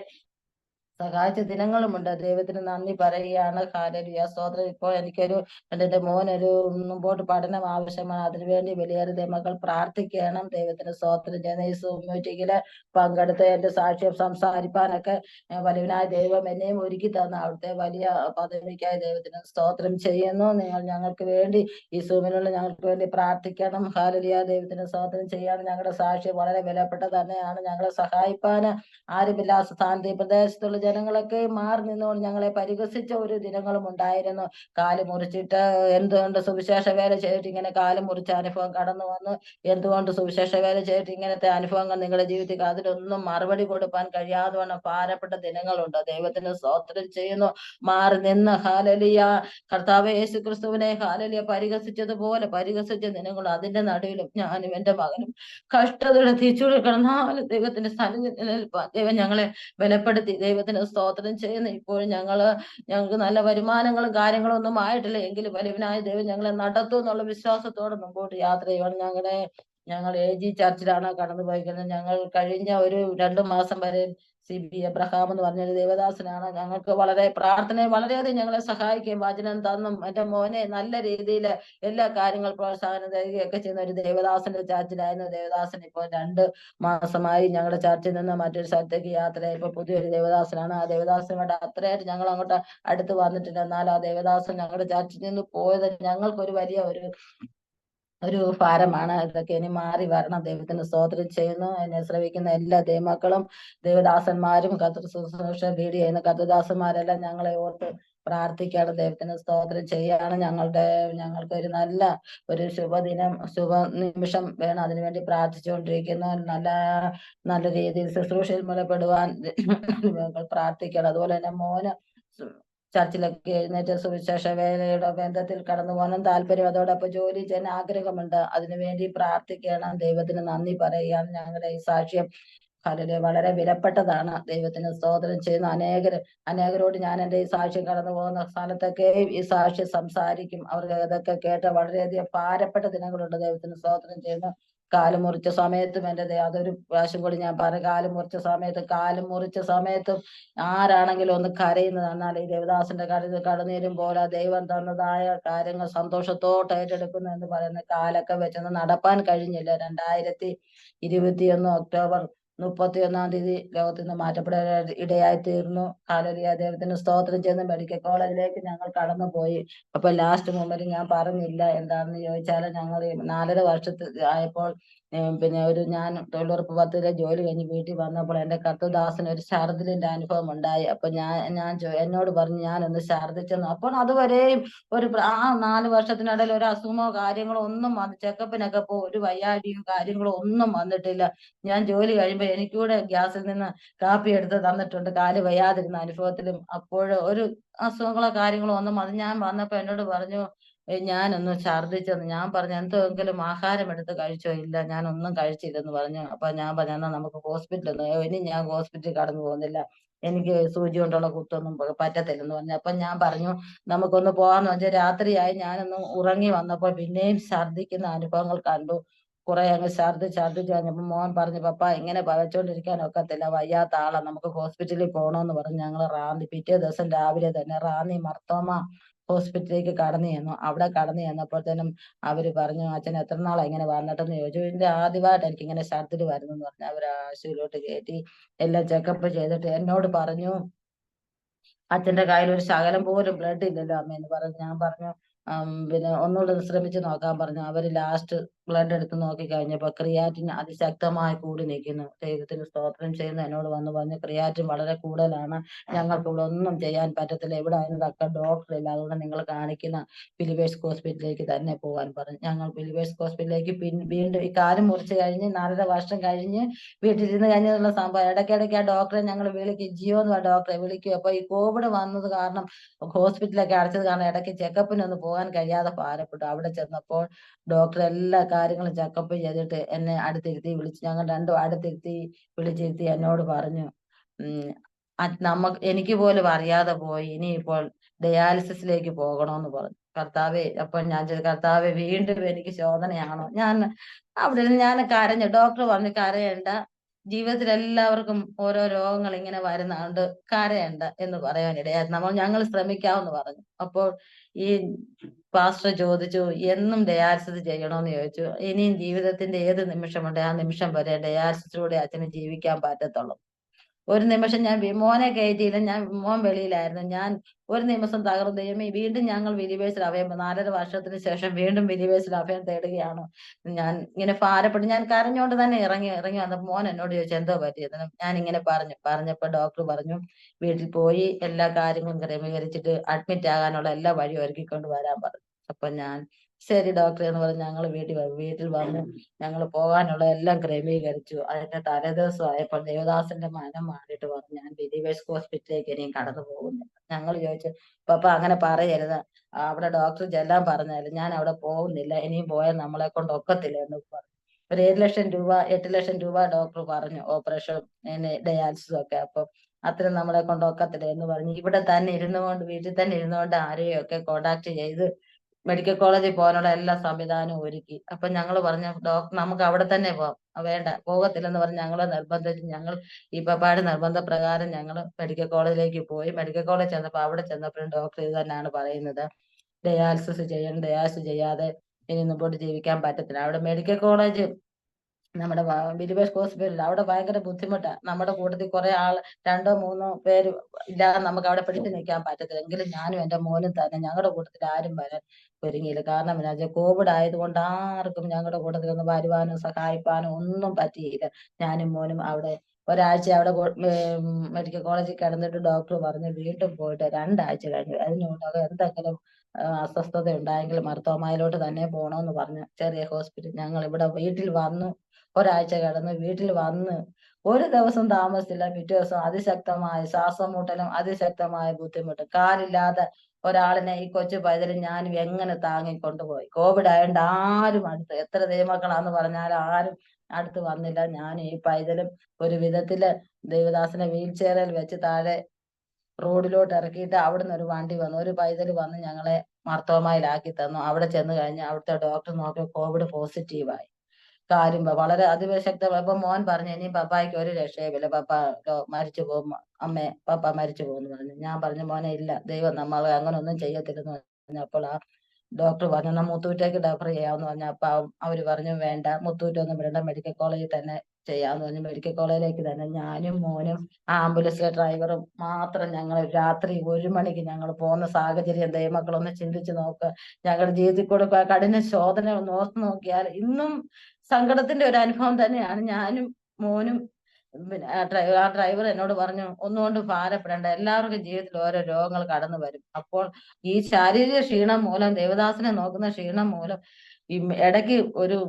സഹായിച്ച ദിനങ്ങളുമുണ്ട്. ദൈവത്തിന് നന്ദി പറയുകയാണ്. ഹല്ലേലൂയ, സ്തോത്രം. ഇപ്പോൾ എനിക്കൊരു എൻ്റെ മോനൊരു മുമ്പോട്ട് പഠനം ആവശ്യമാണ്. അതിനുവേണ്ടി വിലയേറിയ ദൈവമക്കൾ പ്രാർത്ഥിക്കണം. ദൈവത്തിന് സ്തോത്രം ചെയ്യുന്ന ഈ സൂം മീറ്റിംഗില് പങ്കെടുത്ത് എന്റെ സാക്ഷ്യം സംസാരിപ്പാനൊക്കെ വലിയവനായ ദൈവം എന്നെയും ഒരുക്കി തന്ന അവിടുത്തെ വലിയ പദവിക്കായി ദൈവത്തിന് സ്തോത്രം ചെയ്യുന്നു. നിങ്ങൾ ഞങ്ങൾക്ക് വേണ്ടി ഈ സൂമിലുള്ള ഞങ്ങൾക്ക് വേണ്ടി പ്രാർത്ഥിക്കണം. ഹല്ലേലൂയ, ദൈവത്തിന് സ്തോത്രം ചെയ്യാണ്. ഞങ്ങളുടെ സാക്ഷ്യം വളരെ വിലപ്പെട്ട തന്നെയാണ്. ഞങ്ങളെ സഹായിപ്പാൻ ആരുമില്ലാത്ത സ്ഥാനത്ത് ഈ പ്രദേശത്തുള്ള ജനങ്ങളൊക്കെ മാറി നിന്നുകൊണ്ട് ഞങ്ങളെ പരിഹസിച്ച ഒരു ദിനങ്ങളും ഉണ്ടായിരുന്നു. കാല് മുറിച്ചിട്ട് എന്തുകൊണ്ട് സുവിശേഷ വേല ചെയ്തിട്ട് ഇങ്ങനെ കാല് മുറിച്ച അനുഭവം കടന്നു വന്നു, എന്തുകൊണ്ട് സുവിശേഷ വേല ചെയ്തിട്ട് ഇങ്ങനത്തെ അനുഭവങ്ങൾ നിങ്ങളുടെ ജീവിതത്തിൽ, അതിലൊന്നും മറുപടി കൊടുക്കാൻ കഴിയാതെ വണ്ണം ഭാരപ്പെട്ട ദിനങ്ങളുണ്ട്. ദൈവത്തിന് സ്തോത്രം ചെയ്യുന്നു. മാറി നിന്ന് ഹല്ലേലൂയ, കർത്താവ് യേശു ക്രിസ്തുവിനെ ഹല്ലേലൂയ പരിഹസിച്ചതുപോലെ പരിഹസിച്ച ദിനങ്ങൾ, അതിന്റെ നടുവിലും ഞാനും എന്റെ മകനും കഷ്ടതയുടെ തീച്ചുള്ളിൽ കിടന്നാലും ദൈവത്തിന്റെ സാന്നിധ്യത്തിൽ നിൽപ്പാൻ ദൈവം ഞങ്ങളെ ബലപ്പെടുത്തി. ദൈവത്തിന് സ്തോത്രം ചെയ്യുന്നു. ഇപ്പോഴും ഞങ്ങൾക്ക് നല്ല വരുമാനങ്ങളും കാര്യങ്ങളും ഒന്നും ആയിട്ടില്ല, എങ്കിലും വലിയവനായ ദൈവം ഞങ്ങളെ നടത്തും എന്നുള്ള വിശ്വാസത്തോടെ മുമ്പോട്ട് യാത്ര ചെയ്യണം. ഞങ്ങൾ AG ചർച്ചിലാണ് കടന്നു പോയിരിക്കുന്നത്. ഞങ്ങൾ കഴിഞ്ഞ ഒരു 2 മാസം വരെ CB എബ്രഹാം എന്ന് പറഞ്ഞൊരു ദേവദാസനാണ് ഞങ്ങൾക്ക് വളരെ പ്രാർത്ഥനയും വളരെയധികം ഞങ്ങളെ സഹായിക്കുകയും വചനം തന്നും എന്റെ മോനെ നല്ല രീതിയിൽ എല്ലാ കാര്യങ്ങളും പ്രോത്സാഹനം തരികയൊക്കെ ചെയ്യുന്ന ഒരു ദേവദാസന്റെ ചർച്ചിലായിരുന്നു. ദേവദാസൻ ഇപ്പോൾ 2 മാസമായി ഞങ്ങളുടെ ചർച്ചിൽ നിന്ന് മറ്റൊരു സ്ഥലത്തേക്ക് യാത്ര. ഇപ്പൊ പുതിയൊരു ദേവദാസനാണ്. ആ ദേവദാസനുമായിട്ട് അത്രയായിട്ട് ഞങ്ങൾ അങ്ങോട്ട് അടുത്ത് വന്നിട്ടില്ല. എന്നാൽ ആ ദേവദാസൻ ഞങ്ങളുടെ ചർച്ചിൽ നിന്ന് പോയത് ഞങ്ങൾക്കൊരു വലിയ ഒരു ഭാരമാണ്. ഇതൊക്കെ ഇനി മാറി വരണം. ദൈവത്തിന് സ്തോത്രം ചെയ്യുന്നു. എന്നെ ശ്രവിക്കുന്ന എല്ലാ ദൈവമക്കളും ദേവദാസന്മാരും കർത്തൃ ശുശ്രൂഷ ലീഡ് ചെയ്യുന്ന കർത്തൃദാസന്മാരെല്ലാം ഞങ്ങളെ ഓർത്ത് പ്രാർത്ഥിക്കുകയാണ്. ദൈവത്തിന് സ്തോത്രം ചെയ്യാണ്. ഞങ്ങൾക്ക് ഒരു നല്ല ഒരു ശുഭ നിമിഷം വേണം. അതിനുവേണ്ടി പ്രാർത്ഥിച്ചുകൊണ്ടിരിക്കുന്നു. നല്ല രീതിയിൽ ശുശ്രൂഷയിൽ മുലപ്പെടുവാൻ പ്രാർത്ഥിക്കണം. അതുപോലെ തന്നെ മോന് ചർച്ചിലൊക്കെ എഴുന്നേറ്റ് സുവിശേഷ വേലയുടെ ബന്ധത്തിൽ കടന്നു പോകാനും താല്പര്യം, അതോടൊപ്പം ജോലി ചെയ്യാൻ ആഗ്രഹമുണ്ട്. അതിനുവേണ്ടി പ്രാർത്ഥിക്കണം. ദൈവത്തിന് നന്ദി പറയുകയാണ്. ഞങ്ങളുടെ ഈ സാക്ഷ്യം വളരെ വിലപ്പെട്ടതാണ്. ദൈവത്തിന് സ്തോത്രം ചെയ്യുന്ന അനേകരോട് ഞാൻ എൻ്റെ ഈ സാക്ഷ്യം കടന്നു പോകുന്ന സ്ഥലത്തൊക്കെ ഈ സാക്ഷ്യം സംസാരിക്കും. അവർക്ക് അതൊക്കെ കേട്ട് വളരെയധികം ഭാരപ്പെട്ട ദിനങ്ങളുണ്ട്. ദൈവത്തിന് സ്തോത്രം ചെയ്യുന്നു. കാല് മുറിച്ച സമയത്തും അതൊരു പ്രാവശ്യം കൂടി ഞാൻ പറഞ്ഞു, കാല് മുറിച്ച സമയത്തും ആരാണെങ്കിലും ഒന്ന് കരയുന്നത്. എന്നാൽ ഈ ദേവദാസന്റെ കടന്നീരും പോലെ ദൈവം തന്നതായ കാര്യങ്ങൾ സന്തോഷത്തോടെ ഏറ്റെടുക്കുന്നു എന്ന് പറയുന്ന കാലൊക്കെ വെച്ചൊന്ന് നടപ്പാൻ കഴിഞ്ഞില്ല. 2021 ഒക്ടോബർ 31 ലോകത്തിൽ നിന്ന് മാറ്റപ്പെടാൻ ഇടയായി തീർന്നു. ഹല്ലേലൂയ, ദൈവത്തിന് സ്തോത്രം ചെയ്യുന്ന മെഡിക്കൽ കോളേജിലേക്ക് ഞങ്ങൾ കടന്നുപോയി. അപ്പൊ ലാസ്റ്റ് മൊമെന്റ് ഞാൻ പറഞ്ഞില്ല. എന്താണെന്ന് ചോദിച്ചാൽ, ഞങ്ങൾ 4.5 വർഷത്തിൽ ആയപ്പോൾ പിന്നെ ഞാൻ തൊഴിലുറപ്പ് പദ്ധതിയിലെ ജോലി കഴിഞ്ഞ് വീട്ടിൽ വന്നപ്പോൾ എന്റെ കർത്തദാസന് ഒരു ഛർദിലിന്റെ അനുഭവം ഉണ്ടായി. അപ്പൊ എന്നോട് പറഞ്ഞു ഞാനൊന്ന് ഛർദിച്ചെന്നു. അപ്പോൾ അതുവരെയും ആ 4 വർഷത്തിനിടയിൽ ഒരു അസുഖമോ കാര്യങ്ങളോ ഒന്നും ചെക്കപ്പിനൊക്കെ ഒരു വയ്യാഴിയോ കാര്യങ്ങളോ ഒന്നും വന്നിട്ടില്ല. ഞാൻ ജോലി കഴിയുമ്പോൾ എനിക്കൂടെ ഗ്യാസിൽ നിന്ന് കാപ്പി എടുത്ത് തന്നിട്ടുണ്ട്, കാല് വയ്യാതിരുന്ന അനുഭവത്തിലും. അപ്പോൾ ഒരു അസുഖങ്ങളോ കാര്യങ്ങളോ ഒന്നും അത് ഞാൻ വന്നപ്പോ എന്നോട് പറഞ്ഞു ഞാനൊന്ന് ഛർദിച്ചെന്ന്. ഞാൻ പറഞ്ഞു എന്തെങ്കിലും ആഹാരം എടുത്ത് കഴിച്ചോ? ഇല്ല, ഞാനൊന്നും കഴിച്ചില്ലെന്ന് പറഞ്ഞു. അപ്പൊ ഞാൻ പറഞ്ഞു എന്നാ നമുക്ക് ഹോസ്പിറ്റലിൽ ഇനി ഞാൻ ഹോസ്പിറ്റലിൽ കടന്നു പോകുന്നില്ല, എനിക്ക് സൂചി കൊണ്ടുള്ള കുത്തൊന്നും പറ്റത്തില്ലെന്ന് പറഞ്ഞു. അപ്പൊ ഞാൻ പറഞ്ഞു നമുക്കൊന്ന് പോകാന്ന് വെച്ചാൽ രാത്രിയായി. ഞാനൊന്ന് ഉറങ്ങി വന്നപ്പോൾ പിന്നെയും ഛർദിക്കുന്ന അനുഭവങ്ങൾ കണ്ടു. കുറെ അങ്ങ് ഛർദിച്ച് കഴിഞ്ഞപ്പോ മോൻ പറഞ്ഞു പപ്പ ഇങ്ങനെ വെച്ചോണ്ടിരിക്കാൻ ഒക്കത്തില്ല, വയ്യാത്ത ആളാ, നമുക്ക് ഹോസ്പിറ്റലിൽ പോകണമെന്ന് പറഞ്ഞ് ഞങ്ങൾ പിറ്റേ ദിവസം രാവിലെ തന്നെ റാന്നി മർത്തോമ ഹോസ്പിറ്റലിലേക്ക് കടന്നു ചെന്നു. അവിടെ കടന്നു ചെന്നപ്പോഴത്തേനും അവര് പറഞ്ഞു അച്ഛൻ എത്ര നാളാ ഇങ്ങനെ വന്നിട്ടെന്ന് ചോദിച്ചു. ഇതിന്റെ ആദ്യമായിട്ട് എനിക്ക് ഇങ്ങനെ ഛർദിൽ വരുന്നെന്ന് പറഞ്ഞു. അവർ ആശുപത്രിയിലോട്ട് കയറ്റി എല്ലാം ചെക്കപ്പ് ചെയ്തിട്ട് എന്നോട് പറഞ്ഞു അച്ഛന്റെ കയ്യിൽ ഒരു ശകലം പോലും ബ്ലഡ് ഇല്ലല്ലോ അമ്മയെന്ന് പറഞ്ഞു. ഞാൻ പറഞ്ഞു പിന്നെ ഒന്നുകൂടെ ശ്രമിച്ചു നോക്കാൻ പറഞ്ഞു. അവര് ലാസ്റ്റ് ബ്ലഡ് എടുത്ത് നോക്കി കഴിഞ്ഞപ്പോ ക്രിയാറ്റിൻ അതിശക്തമായി കൂടി നിൽക്കുന്നു. ദൈവത്തിന് സ്തോത്രം ചെയ്യുന്ന എന്നോട് വന്ന് പറഞ്ഞു ക്രിയാറ്റിൻ വളരെ കൂടുതലാണ്, ഞങ്ങൾക്ക് ഇവിടെ ഒന്നും ചെയ്യാൻ പറ്റത്തില്ല, ഇവിടെ അതിനൊക്കെ ഡോക്ടർ ഇല്ല, അതുകൊണ്ട് നിങ്ങൾ കാണിക്കുന്ന ഫിലിവേഴ്സ് ഹോസ്പിറ്റലിലേക്ക് തന്നെ പോകാൻ പറഞ്ഞു. ഞങ്ങൾ ഫിലിവേഴ്സ് ഹോസ്പിറ്റലിലേക്ക് വീണ്ടും ഈ കാലം മുറിച്ച് കഴിഞ്ഞ് 4.5 വർഷം കഴിഞ്ഞ് വീട്ടിലിരുന്ന് കഴിഞ്ഞുള്ള സംഭവം. ഇടയ്ക്കിടയ്ക്ക് ആ ഡോക്ടറെ ഞങ്ങൾ വിളിക്കും, ജിയോ എന്ന് ഡോക്ടറെ വിളിക്കും. അപ്പൊ ഈ കോവിഡ് വന്നത് കാരണം ഹോസ്പിറ്റലൊക്കെ അടച്ചത് കാരണം ഇടയ്ക്ക് ചെക്കപ്പിനൊന്ന് പോകാൻ കഴിയാതെ ഭാരപ്പെട്ടു. അവിടെ ചെന്നപ്പോൾ ഡോക്ടർ എല്ലാ കാര്യങ്ങളും ചെക്കപ്പ് ചെയ്തിട്ട് എന്നെ ഞങ്ങൾ രണ്ടും വിളിച്ചിരുത്തി എന്നോട് പറഞ്ഞു എനിക്ക് പോലും അറിയാതെ പോയി, ഇനിയിപ്പോൾ ഡയാലിസിസിലേക്ക് പോകണമെന്ന് പറഞ്ഞു. കർത്താവേ, അപ്പൊ ഞാൻ കർത്താവെ വീണ്ടും എനിക്ക് ശോധനയാണോ? അവിടെ ഞാൻ കരഞ്ഞു. ഡോക്ടർ പറഞ്ഞു കരയണ്ട, ജീവിതത്തിൽ എല്ലാവർക്കും ഓരോ രോഗങ്ങൾ ഇങ്ങനെ വരുന്നതുകൊണ്ട് കരയണ്ട എന്ന് പറയാനിടയായിരുന്നു. ഞങ്ങൾ ശ്രമിക്കാമെന്ന് പറഞ്ഞു. അപ്പോൾ ഈ പാസ്റ്റർ ചോദിച്ചു, എന്നും ഡയാലിസിസ് ചെയ്യണോന്ന് ചോദിച്ചു. ഇനിയും ജീവിതത്തിന്റെ ഏത് നിമിഷമുണ്ട് ആ നിമിഷം വരെ ഡയാലിസിസിലൂടെ അച്ഛന് ജീവിക്കാൻ പറ്റത്തുള്ളൂ. ഒരു നിമിഷം ഞാൻ മോനെ കയറ്റിയില്ല, മോൻ വെളിയിലായിരുന്നു. ഞാൻ ഒരു നിമിഷം തകർന്നു. ദൈവമേ, വീണ്ടും ഞങ്ങൾ ബിലീവേഴ്സിൽ അഭയം 4.5 വർഷത്തിന് ശേഷം വീണ്ടും ബിലീവേഴ്സിൽ അഭയം തേടുകയാണ്. ഞാൻ ഇങ്ങനെ ഭാരപ്പെട്ട് ഞാൻ കരഞ്ഞോണ്ട് തന്നെ ഇറങ്ങി വന്നപ്പോൾ മോൻ എന്നോട് ചോദിച്ചു എന്തോ പറ്റിയത്. ഞാൻ ഇങ്ങനെ പറഞ്ഞപ്പോൾ ഡോക്ടർ പറഞ്ഞു വീട്ടിൽ പോയി എല്ലാ കാര്യങ്ങളും ക്രമീകരിച്ചിട്ട് അഡ്മിറ്റ് ആകാനുള്ള എല്ലാ വഴിയും ഒരുക്കിക്കൊണ്ട് വരാൻ പറഞ്ഞു. അപ്പൊ ഞാൻ ശരി ഡോക്ടറെ എന്ന് പറഞ്ഞ് ഞങ്ങൾ വീട്ടിൽ വന്നു. ഞങ്ങൾ പോകാനുള്ള എല്ലാം ക്രമീകരിച്ചു. അതിന്റെ തലേദിവസം ആയപ്പോൾ ദേവദാസന്റെ മനം മാറിയിട്ട് പറഞ്ഞു ഞാൻ ബിലീവേഴ്സ് ഹോസ്പിറ്റലിലേക്ക് ഇനിയും കടന്നു പോകുന്നില്ല. ഞങ്ങൾ ചോദിച്ചു, പപ്പ അങ്ങനെ പറയരുത്, അവിടെ ഡോക്ടർ ചെല്ലാൻ പറഞ്ഞാലും ഞാൻ അവിടെ പോകുന്നില്ല, ഇനിയും പോയാൽ നമ്മളെ കൊണ്ട് ഒക്കത്തില്ല എന്ന് പറഞ്ഞു. ഒരു 8 ലക്ഷം രൂപ ഡോക്ടർ പറഞ്ഞു, ഓപ്പറേഷൻ ഡയാലിസിസും ഒക്കെ. അപ്പം അത്രയും നമ്മളെ കൊണ്ട് ഒക്കത്തില്ല എന്ന് പറഞ്ഞു. ഇവിടെ തന്നെ ഇരുന്നുകൊണ്ട്, വീട്ടിൽ തന്നെ ഇരുന്നുകൊണ്ട് ആരെയും ഒക്കെ കോണ്ടാക്ട് ചെയ്ത് മെഡിക്കൽ കോളേജിൽ പോകാനുള്ള എല്ലാ സംവിധാനവും ഒരുക്കി. അപ്പൊ ഞങ്ങൾ പറഞ്ഞു ഡോക്ടർ നമുക്ക് അവിടെ തന്നെ പോവാം. വേണ്ട, പോകത്തില്ലെന്ന് പറഞ്ഞ് ഞങ്ങളെ നിർബന്ധിച്ച് ഈ പപ്പായുടെ നിർബന്ധപ്രകാരം ഞങ്ങൾ മെഡിക്കൽ കോളേജിലേക്ക് പോയി. മെഡിക്കൽ കോളേജ് അവിടെ ചെന്നപ്പോഴും ഡോക്ടർ ഇത് തന്നെയാണ് പറയുന്നത്, ഡയാലിസിസ് ചെയ്യണം, ഡയാലിസിസ് ചെയ്യാതെ ഇനി മുമ്പോട്ട് ജീവിക്കാൻ പറ്റത്തില്ല. അവിടെ മെഡിക്കൽ കോളേജ് നമ്മുടെ ബിലീവേഴ്സ് ഹോസ്പിറ്റലിൽ അവിടെ ഭയങ്കര ബുദ്ധിമുട്ടാ. നമ്മുടെ കൂട്ടത്തിൽ കുറെ ആൾ 2-3 പേര് ഇല്ലാതെ നമുക്ക് അവിടെ പിടിച്ചു നിൽക്കാൻ പറ്റത്തില്ല. എങ്കിലും ഞാനും എന്റെ മോനും തന്നെ ഞങ്ങളുടെ കൂട്ടത്തിൽ ആരും വരാൻ ഒരുങ്ങിയില്ല. കാരണം എന്നാ വെച്ചാൽ കോവിഡ് ആയതുകൊണ്ട് ആർക്കും ഞങ്ങളുടെ കൂട്ടത്തിൽ ഒന്ന് വരുവാനോ സഹായിപ്പാനോ ഒന്നും പറ്റിയില്ല. ഞാനും മോനും അവിടെ ഒരാഴ്ച അവിടെ മെഡിക്കൽ കോളേജിൽ കിടന്നിട്ട് ഡോക്ടർ പറഞ്ഞു വീണ്ടും പോയിട്ട് 2 ആഴ്ച കഴിഞ്ഞു. അതിനുള്ളത് എന്തെങ്കിലും അസ്വസ്ഥത ഉണ്ടായെങ്കിൽ മർത്തോമായിലോട്ട് തന്നെ പോകണമെന്ന് പറഞ്ഞു ചെറിയ ഹോസ്പിറ്റൽ. ഞങ്ങൾ ഇവിടെ വീട്ടിൽ വന്നു, ഒരാഴ്ച കിടന്ന് വീട്ടിൽ വന്ന് ഒരു ദിവസം താമസിച്ചില്ല. പിറ്റേ ദിവസം അതിശക്തമായ ശ്വാസം മുട്ടലും അതിശക്തമായ ബുദ്ധിമുട്ടും. കാലില്ലാതെ ഒരാളിനെ ഈ കൊച്ചു പൈതലും ഞാനും എങ്ങനെ താങ്ങിക്കൊണ്ടുപോയി. കോവിഡ് ആയതുകൊണ്ട് ആരും അടുത്ത്, എത്ര ദൈവമക്കളാന്ന് പറഞ്ഞാലും ആരും അടുത്ത് വന്നില്ല. ഞാൻ ഈ പൈതലും ഒരു വിധത്തില് ദൈവദാസനെ വീൽ ചെയറിൽ വെച്ച് താഴെ റോഡിലോട്ട് ഇറക്കിയിട്ട് അവിടുന്ന് ഒരു വണ്ടി വന്നു. ഒരു പൈതൽ വന്ന് ഞങ്ങളെ മർത്തോമായിലാക്കി തന്നു. അവിടെ ചെന്ന് കഴിഞ്ഞ് അവിടുത്തെ ഡോക്ടർ നോക്കി കോവിഡ് പോസിറ്റീവായി. കാര്യം വളരെ അതിശക്തമായി. അപ്പൊ മോൻ പറഞ്ഞു ഇനി പപ്പായ്ക്ക് ഒരു രക്ഷയുമില്ല, പപ്പ മരിച്ചു പോകും, അമ്മേ പപ്പ മരിച്ചു പോകുന്നു പറഞ്ഞു. ഞാൻ പറഞ്ഞു മോനെ ഇല്ല, ദൈവം നമ്മളെ അങ്ങനെ ഒന്നും ചെയ്യത്തില്ലെന്ന് പറഞ്ഞപ്പോൾ ആ ഡോക്ടർ പറഞ്ഞു എന്നാ മുത്തൂറ്റേക്ക് റെഫർ ചെയ്യാമെന്ന് പറഞ്ഞു. അപ്പൊ അവര് പറഞ്ഞു വേണ്ട, മുത്തൂറ്റൊന്നും വിടണ്ട, മെഡിക്കൽ കോളേജിൽ തന്നെ ചെയ്യാന്ന് പറഞ്ഞു. മെഡിക്കൽ കോളേജിലേക്ക് തന്നെ ഞാനും മോനും ആംബുലൻസിലെ ഡ്രൈവറും മാത്രം ഞങ്ങൾ രാത്രി 1 മണിക്ക് ഞങ്ങൾ പോകുന്ന സാഹചര്യം ദൈവമക്കളൊന്ന് ചിന്തിച്ചു നോക്ക്. ഞങ്ങളുടെ ജീവിതത്തിൽ കൂടെ കഠിന ശോധന ഒന്ന് ഓർത്ത് നോക്കിയാൽ ഇന്നും സങ്കടത്തിന്റെ ഒരു അനുഭവം തന്നെയാണ്. ഞാനും മോനും പിന്നെ ആ ഡ്രൈവർ എന്നോട് പറഞ്ഞു ഒന്നുകൊണ്ട് ഭാരപ്പെടേണ്ട, എല്ലാവർക്കും ജീവിതത്തിൽ ഓരോ രോഗങ്ങൾ കടന്നു വരും. അപ്പോൾ ഈ ശാരീരിക ക്ഷീണം മൂലം, ദേവദാസനെ നോക്കുന്ന ക്ഷീണം മൂലം ഈ ഇടയ്ക്ക് ഒരു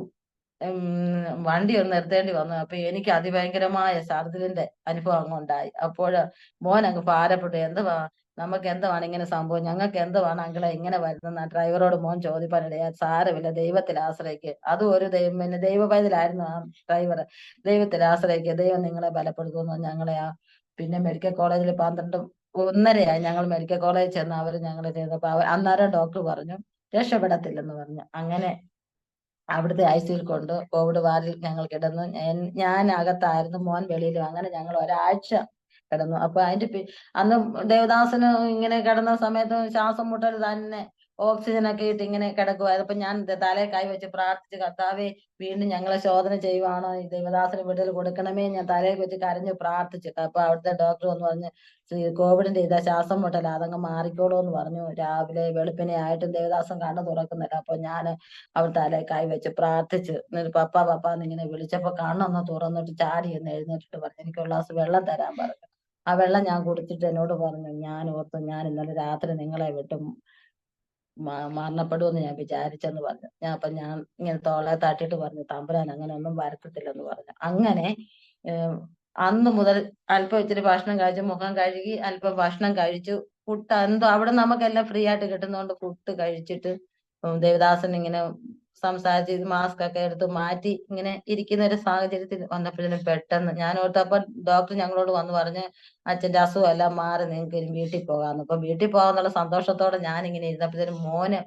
വണ്ടി ഒന്ന് നിർത്തേണ്ടി വന്നു. അപ്പൊ എനിക്ക് അതിഭയങ്കരമായ ഛർദിലിന്റെ അനുഭവം അങ്ങ് ഉണ്ടായി. അപ്പോൾ മോൻ അങ്ങ് ഭാരപ്പെട്ടു, എന്തുവാ നമുക്ക് എന്തുവാണ് ഇങ്ങനെ സംഭവം, ഞങ്ങൾക്ക് എന്തുവാണ് അങ്കിളെ ഇങ്ങനെ വരുന്ന ഡ്രൈവറോട് മോൻ ചോദിപ്പാനിടയാ. സാരമില്ല, ദൈവത്തിൽ ആശ്രയിക്കുക. അതും ഒരു പിന്നെ ദൈവ പൈതലായിരുന്നു ആ ഡ്രൈവർ. ദൈവത്തിൽ ആശ്രയിക്കുക, ദൈവം നിങ്ങളെ ബലപ്പെടുത്തുന്നു. ഞങ്ങളെ പിന്നെ മെഡിക്കൽ കോളേജിൽ 12:30 ഞങ്ങൾ മെഡിക്കൽ കോളേജിൽ ചെന്ന് അവർ ഞങ്ങൾ ചെയ്തപ്പോ അന്നേരം ഡോക്ടർ പറഞ്ഞു രക്ഷപ്പെടത്തില്ലെന്ന് പറഞ്ഞു. അങ്ങനെ അവിടുത്തെ ഐസിയിൽ കൊണ്ട് കോവിഡ് വാർഡിൽ ഞങ്ങൾ കിടന്നു. ഞാൻ അകത്തായിരുന്നു, മോൻ വെളിയിലും. അങ്ങനെ ഞങ്ങൾ ഒരാഴ്ച കിടന്നു. അപ്പൊ അന്ന് ദേവദാസന് ഇങ്ങനെ കിടന്ന സമയത്ത് ശ്വാസം മുട്ടൽ തന്നെ, ഓക്സിജൻ ഒക്കെ ഇട്ട് ഇങ്ങനെ കിടക്കുവായിരുന്നു. അപ്പൊ ഞാൻ തലയെ കൈ വെച്ച് പ്രാർത്ഥിച്ച്, കർത്താവേ വീണ്ടും ഞങ്ങളെ ശോധന ചെയ്യുവാണോ, ഈ ദേവദാസന് വിടുതൽ കൊടുക്കണമേ, ഞാൻ തലയെ വെച്ച് കരഞ്ഞു പ്രാർത്ഥിച്ചിട്ട്. അപ്പൊ അവിടുത്തെ ഡോക്ടർ എന്ന് പറഞ്ഞ് കോവിഡിന്റെ ഇതാ, ശ്വാസം മുട്ടൽ, അതങ്ങ് മാറിക്കോളൂ എന്ന് പറഞ്ഞു. രാവിലെ വെളുപ്പിനെ ആയിട്ടും ദേവദാസൻ കണ്ണു തുറക്കുന്നില്ല. അപ്പൊ ഞാൻ അവൾ തലേ കൈ വെച്ച് പ്രാർത്ഥിച്ച് പപ്പ പപ്പ എന്നിങ്ങനെ വിളിച്ചപ്പോ കണ്ണൊന്ന് തുറന്നിട്ട് ചാടി എന്ന് എഴുന്നേറ്റിട്ട് പറഞ്ഞു എനിക്ക് ഒരു ഗ്ലാസ് വെള്ളം തരാൻ പറഞ്ഞു. ആ വെള്ളം ഞാൻ കുടിച്ചിട്ട് എന്നോട് പറഞ്ഞു, ഞാൻ ഓർത്തു ഞാൻ ഇന്നലെ രാത്രി നിങ്ങളെ വിട്ട് മരണപ്പെടുമെന്ന് ഞാൻ വിചാരിച്ചെന്ന് പറഞ്ഞു. ഞാൻ ഇങ്ങനെ തോളെ തട്ടിട്ട് പറഞ്ഞു, തമ്പുരാൻ അങ്ങനെ ഒന്നും വരുത്തത്തില്ലെന്ന് പറഞ്ഞു. അങ്ങനെ അന്ന് മുതൽ അല്പം ഇച്ചിരി ഭക്ഷണം കഴിച്ചു, മുഖം കഴുകി അല്പം ഭക്ഷണം കഴിച്ചു. പുട്ട് എന്തോ അവിടെ നമുക്കെല്ലാം ഫ്രീ ആയിട്ട് കിട്ടുന്നതുകൊണ്ട് പുട്ട് കഴിച്ചിട്ട് ദേവദാസൻ ഇങ്ങനെ സംസാരിച്ച് മാസ്ക് ഒക്കെ എടുത്ത് മാറ്റി ഇങ്ങനെ ഇരിക്കുന്ന ഒരു സാഹചര്യത്തിൽ വന്നപ്പോഴത്തേനും പെട്ടെന്ന് ഞാൻ ഓർത്തപ്പോൾ ഡോക്ടർ ഞങ്ങളോട് വന്ന് പറഞ്ഞ് അച്ഛന്റെ അസുഖം എല്ലാം മാറി, നിങ്ങൾക്ക് ഇനി വീട്ടിൽ പോകാമെന്ന്. ഇപ്പൊ വീട്ടിൽ പോകാന്നുള്ള സന്തോഷത്തോടെ ഞാൻ ഇങ്ങനെ ഇരുന്നപ്പോഴത്തേനും മോന്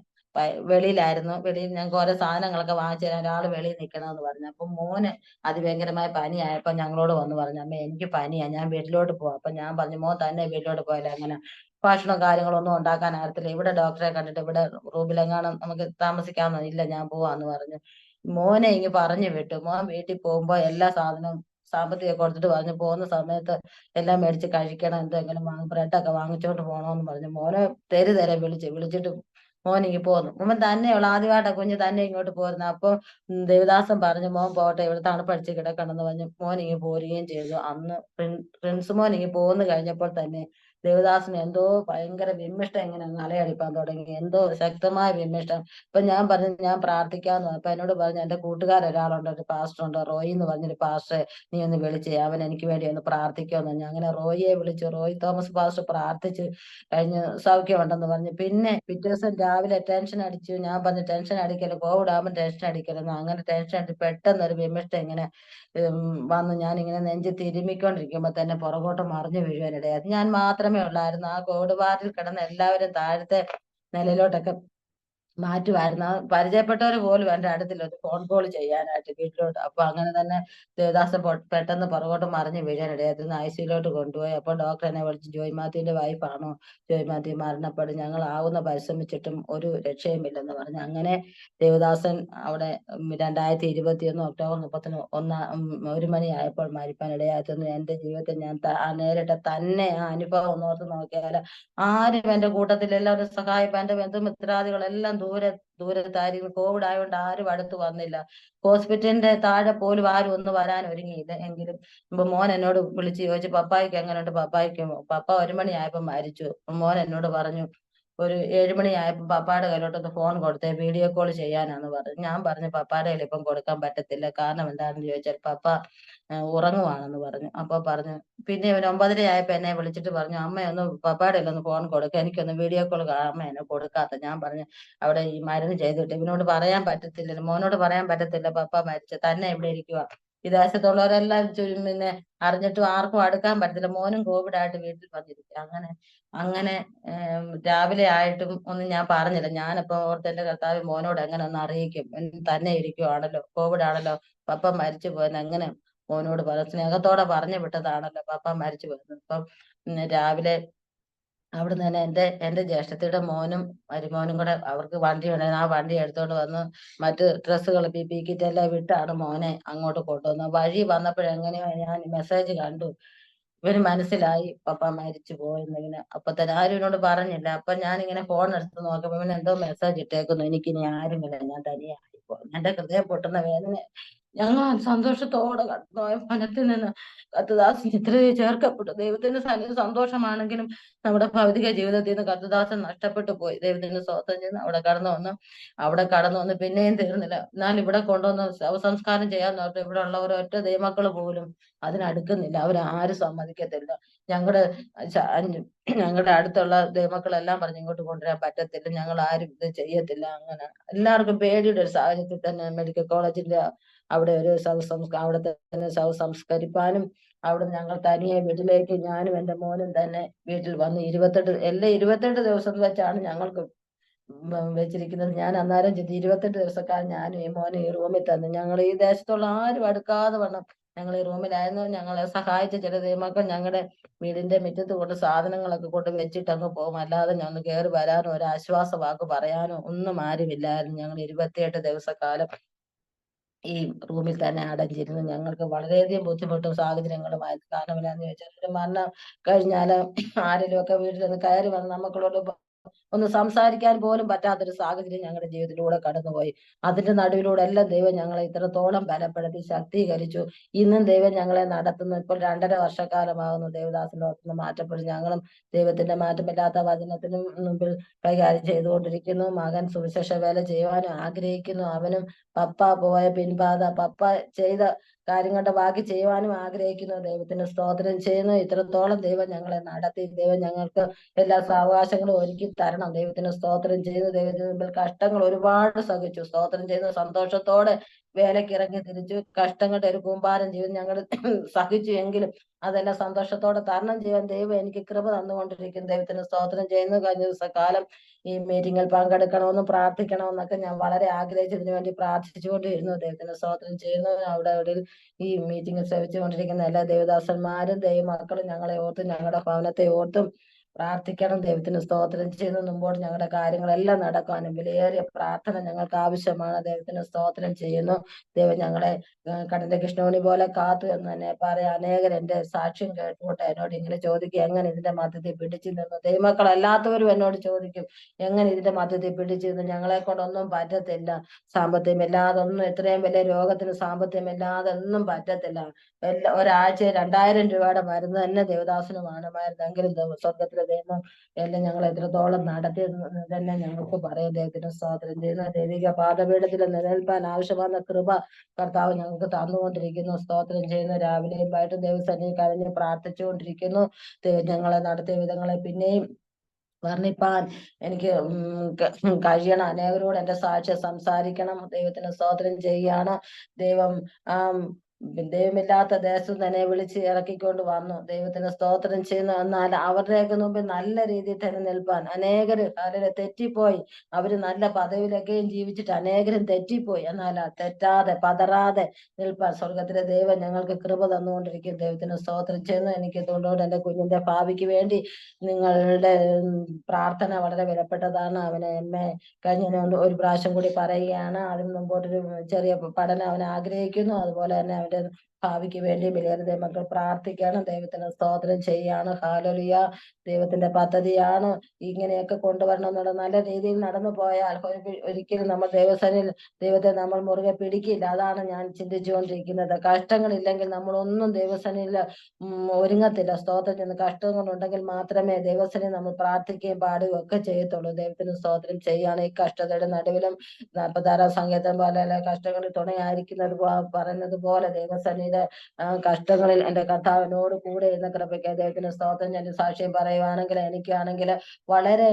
വെളിയിലായിരുന്നു. വെളിയിൽ ഞങ്ങൾക്ക് ഓരോ സാധനങ്ങളൊക്കെ വാങ്ങിച്ചു തരാൻ ഒരാള് വെളിയിൽ നിൽക്കണമെന്ന് പറഞ്ഞു. അപ്പൊ മോന് അതിഭയങ്കരമായ പനിയായപ്പോ ഞങ്ങളോട് വന്ന് പറഞ്ഞു, അമ്മ എനിക്ക് പനിയാ, ഞാൻ വീട്ടിലോട്ട് പോവാം. അപ്പൊ ഞാൻ പറഞ്ഞു, മോൻ തന്നെ വീട്ടിലോട്ട് പോയാലേ, അങ്ങനെ ഭക്ഷണം കാര്യങ്ങളൊന്നും ഉണ്ടാക്കാൻ അറിയത്തില്ല, ഇവിടെ ഡോക്ടറെ കണ്ടിട്ട് ഇവിടെ റൂമിലെങ്ങാനും നമുക്ക് താമസിക്കാമെന്ന്. ഇല്ല, ഞാൻ പോവാന്ന് പറഞ്ഞു. മോനെ ഇങ്ങ് പറഞ്ഞു വിട്ടു. മോൻ വീട്ടിൽ പോകുമ്പോ എല്ലാ സാധനവും സാമ്പത്തികം കൊടുത്തിട്ട് പറഞ്ഞു, പോകുന്ന സമയത്ത് എല്ലാം മേടിച്ച് കഴിക്കണം, എന്തെങ്കിലും ബ്രെഡൊക്കെ വാങ്ങിച്ചോണ്ട് പോകണമെന്ന് പറഞ്ഞു. മോനെ തെരുതെരെ വിളിച്ചിട്ട് മോൻ ഇങ്ങ് പോന്നു. മോൻ തന്നെയുള്ള ആദ്യമായിട്ടാ കുഞ്ഞ് തന്നെ ഇങ്ങോട്ട് പോരുന്നത്. അപ്പൊ ദേവദാസൻ പറഞ്ഞു, മോൻ പോട്ടെ, ഇവിടെ തണുപ്പടിച്ച് കിടക്കണമെന്ന് പറഞ്ഞു. മോൻ ഇങ്ങ് പോരുകയും ചെയ്തു. അന്ന് പ്രിൻസ് മോൻ ഇങ്ങ് പോന്നു കഴിഞ്ഞപ്പോൾ തന്നെ ദേവദാസിന് എന്തോ ഭയങ്കര വിമ്മിഷ്ടം, ഇങ്ങനെ അലയടിപ്പാൻ തുടങ്ങി, എന്തോ ശക്തമായ വിമ്മിഷ്ടം. അപ്പൊ ഞാൻ പറഞ്ഞു, ഞാൻ പ്രാർത്ഥിക്കാന്ന്. അപ്പൊ എന്നോട് പറഞ്ഞു, എന്റെ കൂട്ടുകാരൊരാളുണ്ട്, ഒരു പാസ്റ്റർ ഉണ്ട്, റോയി എന്ന് പറഞ്ഞൊരു പാസ്റ്ററെ നീ ഒന്ന് വിളിച്ചേ, അവൻ എനിക്ക് വേണ്ടി ഒന്ന് പ്രാർത്ഥിക്കുമെന്ന് പറഞ്ഞു. അങ്ങനെ റോയിയെ വിളിച്ചു. റോയി തോമസ് പാസ്റ്റർ പ്രാർത്ഥിച്ച് കഴിഞ്ഞ് സൗഖ്യമുണ്ടെന്ന് പറഞ്ഞു. പിന്നെ പിറ്റേ ദിവസം രാവിലെ ടെൻഷൻ അടിച്ചു. ഞാൻ പറഞ്ഞു, ടെൻഷൻ അടിക്കല്, കോവിഡ് ആകുമ്പോൾ ടെൻഷൻ അടിക്കലെന്ന്. അങ്ങനെ ടെൻഷൻ അടിച്ച് പെട്ടെന്ന് ഒരു വിമ്മിഷ്ടം ഇങ്ങനെ വന്ന് ഞാനിങ്ങനെ നെഞ്ച് തിരുമ്മിക്കൊണ്ടിരിക്കുമ്പോ തന്നെ പുറകോട്ട് മറിഞ്ഞു വീഴുവാനിടയായി. ഞാൻ മാത്രമേ ഉള്ളായിരുന്നു. ആ കോവിഡ് വാർഡിൽ കിടന്ന എല്ലാവരും താഴത്തെ നിലയിലോട്ടൊക്കെ മാറ്റുമായിരുന്നു. ആ പരിചയപ്പെട്ടവർ പോലും എന്റെ അടുത്തില്ല ഒരു ഫോൺ കോൾ ചെയ്യാനായിട്ട് വീട്ടിലോട്ട്. അപ്പൊ അങ്ങനെ തന്നെ ദേവദാസൻ പെട്ടെന്ന് പുറകോട്ട് മറിഞ്ഞ് വീഴാനിടയായിരുന്നു. ഐസിയിലോട്ട് കൊണ്ടുപോയി. അപ്പൊ ഡോക്ടർ എന്നെ വിളിച്ച്, ജോയ് മാത്യുവിന്റെ വൈഫാണോ, ജോയ് മാത്യു മരണപ്പെടും, ഞങ്ങൾ ആവുന്ന പരിശ്രമിച്ചിട്ടും ഒരു രക്ഷയുമില്ലെന്ന് പറഞ്ഞു. അങ്ങനെ ദേവദാസൻ അവിടെ 2021 ഒക്ടോബർ 1 മണിയായപ്പോൾ മരിപ്പാനിടയായിരുന്നു. എന്റെ ജീവിതത്തിൽ ഞാൻ നേരിട്ട തന്നെ ആ അനുഭവം ഓർത്ത് നോക്കിയാൽ ആരും എന്റെ കൂട്ടത്തിൽ എല്ലാവരും സഹായിപ്പാൻ, എന്റെ ബന്ധുമിത്രാദികളെല്ലാം ദൂരത്തായിരിക്കും. കോവിഡ് ആയതുകൊണ്ട് ആരും അടുത്ത് വന്നില്ല. ഹോസ്പിറ്റലിന്റെ താഴെ പോലും ആരും ഒന്ന് വരാൻ ഒരുങ്ങിയില്ല. എങ്കിലും ഇപ്പൊ മോൻ എന്നോട് വിളിച്ച് ചോദിച്ചു, പപ്പായ്ക്ക് എങ്ങനെയുണ്ട്, പപ്പ 1 മണിയായപ്പോ മരിച്ചു. മോൻ എന്നോട് പറഞ്ഞു, ഒരു 7 മണിയായപ്പോ പപ്പായുടെ കയ്യിലോട്ടൊന്ന് ഫോൺ കൊടുത്തേ, വീഡിയോ കോൾ ചെയ്യാനാന്ന് പറഞ്ഞു. ഞാൻ പറഞ്ഞു, പപ്പായുടെ കയ്യിൽ ഇപ്പം കൊടുക്കാൻ പറ്റത്തില്ല. കാരണം എന്താണെന്ന് ചോദിച്ചാൽ പപ്പ ഉറങ്ങുവാണെന്ന് പറഞ്ഞു. അപ്പൊ പറഞ്ഞു, പിന്നെ ഒരു 9:30 ആയപ്പോ എന്നെ വിളിച്ചിട്ട് പറഞ്ഞു, അമ്മയൊന്ന് പപ്പായുടെ ഒന്ന് ഫോൺ കൊടുക്ക, എനിക്കൊന്ന് വീഡിയോ കോൾ അമ്മ എന്നെ കൊടുക്കാത്ത. ഞാൻ പറഞ്ഞു, അവിടെ ഈ മരുന്ന് ചെയ്തിട്ട് ഇവനോട് പറയാൻ പറ്റത്തില്ലല്ലോ, മോനോട് പറയാൻ പറ്റത്തില്ല പപ്പ മരിച്ച, തന്നെ ഇവിടെ ഇരിക്കുക. വിദേശത്തുള്ളവരെല്ലാം പിന്നെ അറിഞ്ഞിട്ടും ആർക്കും അടുക്കാൻ പറ്റത്തില്ല. മോനും കോവിഡ് ആയിട്ട് വീട്ടിൽ വന്നിരിക്കുക. അങ്ങനെ അങ്ങനെ രാവിലെ ആയിട്ടും ഒന്നും ഞാൻ പറഞ്ഞില്ല. ഞാനപ്പോ ഓർത്ത്, എന്റെ കർത്താവ് മോനോട് എങ്ങനെ ഒന്ന് അറിയിക്കും, തന്നെ ഇരിക്കുവാണല്ലോ, കോവിഡ് ആണല്ലോ, പപ്പ മരിച്ചു പോയെന്ന് എങ്ങനെ മോനോട് സ്നേഹത്തോടെ പറഞ്ഞു വിട്ടതാണല്ലോ പപ്പ മരിച്ചു പോയത്. അപ്പം രാവിലെ അവിടുന്ന് തന്നെ എന്റെ ജ്യേഷ്ഠത്തിയുടെ മോനും മരുമോനും കൂടെ, അവർക്ക് വണ്ടി ഉണ്ടായിരുന്നു, ആ വണ്ടി എടുത്തോണ്ട് വന്ന് മറ്റ് ഡ്രസ്സുകൾ PPE കിറ്റ് എല്ലാം വിട്ടാണ് മോനെ അങ്ങോട്ട് കൊണ്ടുവന്നത്. വഴി വന്നപ്പോഴെങ്ങനെയോ ഞാൻ മെസ്സേജ് കണ്ടു, ഇവന് മനസ്സിലായി പപ്പ മരിച്ചു പോയെന്ന്. ഇങ്ങനെ അപ്പൊ തന്നെ ആരും എന്നോട് പറഞ്ഞില്ല. അപ്പൊ ഞാനിങ്ങനെ ഫോൺ എടുത്ത് നോക്കുമ്പോ ഇവൻ എന്തോ മെസ്സേജ് ഇട്ടേക്കുന്നു, എനിക്കിനി ആരുമില്ല, ഞാൻ തനിയായിപ്പോ. എന്റെ ഹൃദയം പൊട്ടുന്ന വേദന ഞങ്ങൾ സന്തോഷത്തോടെ കടന്നുപോയ ഫലത്തിൽ നിന്ന് കർത്തദാസൻ ചിത്രയെ ചേർക്കപ്പെട്ടു. ദൈവത്തിന്റെ സന്തോഷമാണെങ്കിലും നമ്മുടെ ഭൗതിക ജീവിതത്തിൽ നിന്ന് കർത്തദാസൻ നഷ്ടപ്പെട്ടു പോയി. ദൈവത്തിന് സ്തോത്രം ചെയ്യുന്നു. അവിടെ കടന്നു വന്ന് പിന്നെയും തീർന്നില്ല. എന്നാൽ ഇവിടെ കൊണ്ടുവന്ന് ശവസംസ്കാരം ചെയ്യാൻ നോക്കി ഇവിടെ ഉള്ളവർ ഒറ്റ ദൈവമക്കൾ പോലും അതിനടുക്കുന്നില്ല. അവരാരും സമ്മതിക്കത്തില്ല. ഞങ്ങളുടെ ഞങ്ങളുടെ അടുത്തുള്ള ദൈവമക്കളെല്ലാം പറഞ്ഞ് ഇങ്ങോട്ട് കൊണ്ടുവരാൻ പറ്റത്തില്ല, ഞങ്ങൾ ആരും ഇത് ചെയ്യത്തില്ല. അങ്ങനെ എല്ലാവർക്കും പേടിയുടെ ഒരു സാഹചര്യത്തിൽ തന്നെ മെഡിക്കൽ കോളേജിന്റെ അവിടെ ഒരു അവിടെ തന്നെ ശവസംസ്കരിപ്പാനും അവിടെ ഞങ്ങൾ തനിയെ വീട്ടിലേക്ക് ഞാനും എന്റെ മോനും തന്നെ വീട്ടിൽ വന്ന് 28 ദിവസം വെച്ചാണ് ഞങ്ങൾക്ക് വെച്ചിരിക്കുന്നത്. ഞാൻ അന്നേരം 28 ദിവസക്കാലം ഞാനും ഈ മോനും ഈ റൂമിൽ തന്നെ, ഞങ്ങൾ ഈ ദേശത്തുള്ള ആരും അടുക്കാതെ വണ്ണം ഞങ്ങൾ ഈ റൂമിലായിരുന്നു. ഞങ്ങളെ സഹായിച്ച ചില ദൈവമക്കൾ ഞങ്ങളുടെ വീടിന്റെ മുറ്റത്ത് കൊണ്ട് സാധനങ്ങളൊക്കെ കൊണ്ട് വെച്ചിട്ട് അങ്ങ് പോകും. അല്ലാതെ ഞങ്ങൾ കയറി വരാനോ ഒരു ആശ്വാസ വാക്ക് പറയാനോ ഒന്നും ആരുമില്ലായിരുന്നു. ഞങ്ങൾ 28 ദിവസക്കാലം ഈ റൂമിൽ തന്നെ അടഞ്ഞിരുന്നു. ഞങ്ങൾക്ക് വളരെയധികം ബുദ്ധിമുട്ടും സാഹചര്യങ്ങളുമായിരുന്നു. കാരണം എന്താന്ന് ചോദിച്ചാൽ, ഒരു മരണം കഴിഞ്ഞാല് ആരെങ്കിലും ഒക്കെ വീട്ടിലൊന്ന് കയറി വന്ന് നമുക്കളോട് ഒന്ന് സംസാരിക്കാൻ പോലും പറ്റാത്തൊരു സാഹചര്യം ഞങ്ങളുടെ ജീവിതത്തിലൂടെ കടന്നുപോയി. അതിന്റെ നടുവിലൂടെ എല്ലാം ദൈവം ഞങ്ങളെ ഇത്രത്തോളം ബലപ്പെടുത്തി ശക്തീകരിച്ചു. ഇന്നും ദൈവം ഞങ്ങളെ നടത്തുന്നു. ഇപ്പോൾ 2.5 വർഷക്കാലമാകുന്നു ദേവദാസിന്റെ ഓർത്തുനിന്ന് മാറ്റപ്പെടും. ഞങ്ങളും ദൈവത്തിന്റെ മാറ്റമില്ലാത്ത വചനത്തിനും മുമ്പിൽ കൈകാര്യം ചെയ്തുകൊണ്ടിരിക്കുന്നു. മകൻ സുവിശേഷ വേല ചെയ്യുവാനും ആഗ്രഹിക്കുന്നു. അവനും പപ്പ പോയ പിൻപാത, പപ്പ ചെയ്ത കാര്യങ്ങളുടെ ബാക്കി ചെയ്യുവാനും ആഗ്രഹിക്കുന്നു. ദൈവത്തിന് സ്തോത്രം ചെയ്യുന്നു. ഇത്രത്തോളം ദൈവം ഞങ്ങളെ നടത്തി. ദൈവം ഞങ്ങൾക്ക് എല്ലാ സാവകാശങ്ങളും ഒരുക്കി തരണം. ദൈവത്തിന് സ്തോത്രം ചെയ്തു. ദൈവത്തിന് മുമ്പിൽ കഷ്ടങ്ങൾ ഒരുപാട് സഹിച്ചു. സ്തോത്രം ചെയ്ത് സന്തോഷത്തോടെ വേലയ്ക്ക് ഇറങ്ങി തിരിച്ചു. കഷ്ടങ്ങളുടെ ഒരു കൂമ്പാരം ജീവിതം ഞങ്ങൾ സഹിച്ചു എങ്കിലും അതെല്ലാം സന്തോഷത്തോടെ തരണം ചെയ്യാൻ ദൈവം എനിക്ക് കൃപ തന്നുകൊണ്ടിരിക്കും. ദൈവത്തിന് സ്തോത്രം ചെയ്യുന്നു. കഴിഞ്ഞ ദിവസക്കാലം ഈ മീറ്റിങ്ങിൽ പങ്കെടുക്കണമെന്നും പ്രാർത്ഥിക്കണമെന്നൊക്കെ ഞാൻ വളരെ ആഗ്രഹിച്ചതിന് വേണ്ടി പ്രാർത്ഥിച്ചുകൊണ്ടിരുന്നു. ദൈവത്തിന് സ്തോത്രം ചെയ്യുന്നു. അവിടെ ഈ മീറ്റിംഗ് ശ്രമിച്ചുകൊണ്ടിരിക്കുന്ന എല്ലാ ദേവദാസന്മാരും ദൈവമക്കളും ഞങ്ങളെ ഓർത്തും ഞങ്ങളുടെ ഭവനത്തെ ഓർത്തും പ്രാർത്ഥിക്കണം. ദൈവത്തിന് സ്തോത്രം ചെയ്യുന്നു. മുമ്പോട്ട് ഞങ്ങളുടെ കാര്യങ്ങളെല്ലാം നടക്കാനും വിലയേറിയ പ്രാർത്ഥന ഞങ്ങൾക്ക് ആവശ്യമാണ്. ദൈവത്തിന് സ്തോത്രം ചെയ്യുന്നു. ദൈവം ഞങ്ങളെ കടന്റെ കൃഷ്ണമണി പോലെ കാത്തു എന്ന് തന്നെ പറയാം. അനേകർ എന്റെ സാക്ഷ്യം കേട്ടുകൊണ്ട് എന്നോട് ഇങ്ങനെ ചോദിക്കും, എങ്ങനെ ഇതിന്റെ മധ്യത്തിൽ പിടിച്ചു നിന്നു? ദൈവമക്കളല്ലാത്തവരും എന്നോട് ചോദിക്കും, എങ്ങനെ ഇതിന്റെ മധ്യത്തിൽ പിടിച്ചു നിന്നു? ഞങ്ങളെ കൊണ്ടൊന്നും പറ്റത്തില്ല. സാമ്പത്തികമില്ലാതെ ഒന്നും, എത്രയും വലിയ രോഗത്തിന് സാമ്പത്തികമില്ലാതെ ഒന്നും പറ്റത്തില്ല. ഒരാഴ്ച 2000 രൂപയുടെ മരുന്ന് തന്നെ ദേവദാസനുമാണ് മരുന്നെങ്കിലും സ്വർഗത്തിലെ ദൈവം എല്ലാം ഞങ്ങൾ എത്രത്തോളം നടത്തി തന്നെ ഞങ്ങൾക്ക് പറയാം. ദൈവത്തിന് സ്തോത്രം ചെയ്യുന്ന ദൈവിക പാദപീഠത്തിൽ നിലനിൽപ്പാൻ ആവശ്യമായ കൃപ കർത്താവ് ഞങ്ങൾക്ക് തന്നുകൊണ്ടിരിക്കുന്നു. സ്തോത്രം ചെയ്യുന്നു. രാവിലെയും വൈകിട്ടും ദൈവസന്നിധി കരഞ്ഞ് പ്രാർത്ഥിച്ചുകൊണ്ടിരിക്കുന്നു. ഞങ്ങളെ നടത്തിയ വിധങ്ങളെ പിന്നെയും വർണ്ണിപ്പാൻ എനിക്ക് കഴിയണം. അനേകരോട് എന്റെ സാക്ഷ്യം സംസാരിക്കണം. ദൈവത്തിന് സ്തോത്രം ചെയ്യുകയാണ്. ദൈവം ദൈവമില്ലാത്ത ദേശത്ത് തന്നെ വിളിച്ച് ഇറക്കിക്കൊണ്ട് വന്നു. ദൈവത്തിന് സ്തോത്രം ചെയ്യുന്നു. എന്നാൽ അവരുടെയൊക്കെ മുമ്പിൽ നല്ല രീതിയിൽ തന്നെ നിൽപ്പാൻ അനേകര് അവരെ തെറ്റിപ്പോയി. അവര് നല്ല പദവിയിലൊക്കെയും ജീവിച്ചിട്ട് അനേകരും തെറ്റിപ്പോയി. എന്നാൽ തെറ്റാതെ പതറാതെ നിൽപ്പാൻ സ്വർഗത്തിലെ ദൈവം ഞങ്ങൾക്ക് കൃപ തന്നുകൊണ്ടിരിക്കും. ദൈവത്തിന് സ്തോത്രം ചെയ്യുന്നു. എനിക്ക് തൊണ്ടോട് എന്റെ കുഞ്ഞിന്റെ ഭാവിക്ക് വേണ്ടി നിങ്ങളുടെ പ്രാർത്ഥന വളരെ വിലപ്പെട്ടതാണ്. അവനെ കഴിഞ്ഞ ഒരു പ്രാവശ്യം കൂടി പറയുകയാണ്. അതിന് മുമ്പോട്ടൊരു ചെറിയ പഠനം അവൻ ആഗ്രഹിക്കുന്നു. അതുപോലെ തന്നെ അവന്റെ ഭാവിക്ക് വേണ്ടി വിലയേറിയ മക്കൾ പ്രാർത്ഥിക്കണം. ദൈവത്തിന് സ്തോത്രം ചെയ്യാണ്. ഹല്ലേലൂയ. ദൈവത്തിന്റെ പദ്ധതിയാണ് ഇങ്ങനെയൊക്കെ കൊണ്ടുവരണം എന്നുള്ള നല്ല രീതിയിൽ നടന്നു പോയാൽ ഒരിക്കലും നമ്മൾ ദൈവത്തെ നമ്മൾ മുറുകെ പിടിക്കില്ല. അതാണ് ഞാൻ ചിന്തിച്ചുകൊണ്ടിരിക്കുന്നത്. കഷ്ടങ്ങളില്ലെങ്കിൽ നമ്മളൊന്നും ദൈവസന്നിധിയിൽ ഒരുങ്ങത്തില്ല. സ്തോത്രം ചെയ്യുന്ന കഷ്ടങ്ങളുണ്ടെങ്കിൽ മാത്രമേ ദൈവസന്നിധി നമ്മൾ പ്രാർത്ഥിക്കുകയും പാടുകയും ഒക്കെ ചെയ്യത്തുള്ളൂ. ദൈവത്തിന് സ്തോത്രം ചെയ്യാണ്. ഈ കഷ്ടതയുടെ നടുവിലും 46 സങ്കീർത്തനം പോലെ കഷ്ടങ്ങളിൽ തുണയായിരിക്കുന്നത് പറയുന്നത് പോലെ ദൈവസന്നിധിയിലെ കഷ്ടങ്ങളിൽ എന്റെ കർത്താവിനോട് കൂടെ എന്ന കൃപയ്ക്ക് ദൈവത്തിന് സ്തോത്രം. ഞാൻ സാക്ഷ്യം പറയുവാണെങ്കിൽ എനിക്കാണെങ്കിൽ വളരെ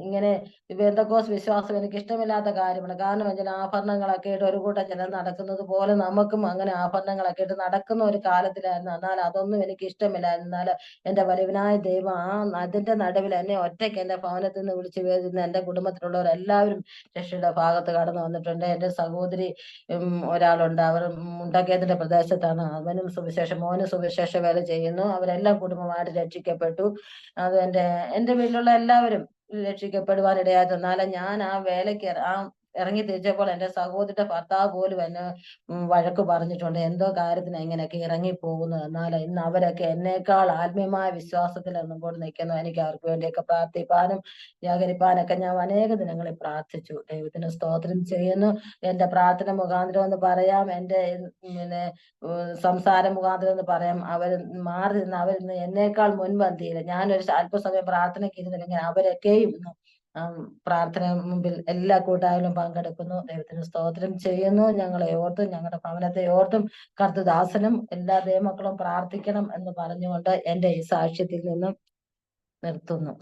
ഇങ്ങനെ പെന്തക്കോസ്ത് വിശ്വാസം എനിക്ക് ഇഷ്ടമില്ലാത്ത കാര്യമാണ്. കാരണം വെച്ചാൽ ആഭരണങ്ങളൊക്കെ ഇട്ട് ഒരു കൂട്ടം ചിലർ നടക്കുന്നത് പോലെ നമുക്കും അങ്ങനെ ആഭരണങ്ങളൊക്കെ ഇട്ട് നടക്കുന്ന ഒരു കാലത്തിലായിരുന്നു. എന്നാൽ അതൊന്നും എനിക്ക് ഇഷ്ടമില്ലായിരുന്നു. എന്നാൽ എന്റെ വലിയവനായ ദൈവം അതിന്റെ നടുവിൽ എന്നെ ഒറ്റയ്ക്ക് എന്റെ ഭവനത്തിൽ നിന്ന് വിളിച്ചു വേദിക്കുന്ന എന്റെ കുടുംബത്തിലുള്ളവർ എല്ലാവരും രക്ഷയുടെ ഭാഗത്ത് കടന്നു വന്നിട്ടുണ്ട്. എന്റെ സഹോദരി ഒരാളുണ്ട്. അവർ മുണ്ടക്കേതിന്റെ പ്രദേശത്താണ്. മോനും സുവിശേഷ വേല ചെയ്യുന്നു. അവരെല്ലാം കുടുംബമായിട്ട് രക്ഷിക്കപ്പെട്ടു. അത് എന്റെ വീട്ടിലുള്ള എല്ലാവരും രക്ഷിക്കപ്പെടുവാനിടയായി. എന്നാലും ഞാൻ ആ വേലയ്ക്ക് ഇറങ്ങി തിരിച്ചപ്പോൾ എന്റെ സഹോദരിയുടെ ഭർത്താവ് പോലും എന്നെ വഴക്ക് പറഞ്ഞിട്ടുണ്ട്, എന്തോ കാര്യത്തിന് ഇങ്ങനെയൊക്കെ ഇറങ്ങി പോകുന്നു. എന്നാൽ ഇന്ന് അവരൊക്കെ എന്നേക്കാൾ ആത്മീയമായ വിശ്വാസത്തിൽ മുമ്പോട്ട് നിൽക്കുന്നു. എനിക്ക് അവർക്ക് വേണ്ടിയൊക്കെ പ്രാർത്ഥിപ്പാനും ജാഗരിപ്പാനൊക്കെ ഞാൻ അനേക ദിനങ്ങളിൽ പ്രാർത്ഥിച്ചു. ദൈവത്തിന് സ്തോത്രം ചെയ്യുന്നു. എന്റെ പ്രാർത്ഥന മുഖാന്തരം എന്ന് പറയാം, എന്റെ സംസാര മുഖാന്തരം എന്ന് പറയാം, അവർ മാറി നിന്ന് അവരിന്ന് എന്നേക്കാൾ മുൻപന്തിയില്ല. ഞാനൊരു അല്പസമയം പ്രാർത്ഥനയ്ക്ക് ഇരുന്നില്ലെങ്കിൽ അവരൊക്കെയും പ്രാർത്ഥന മുമ്പിൽ എല്ലാ കൂട്ടായാലും പങ്കെടുക്കുന്നു. ദൈവത്തിന് സ്തോത്രം ചെയ്യുന്നു. ഞങ്ങളെ ഓർത്തും ഞങ്ങളുടെ ഭവനത്തെ ഓർത്തും കർത്തൃദാസനും എല്ലാ ദൈവമക്കളും പ്രാർത്ഥിക്കണം എന്ന് പറഞ്ഞുകൊണ്ട് എന്റെ ഈ സാക്ഷ്യത്തിൽ നിന്നും നിർത്തുന്നു.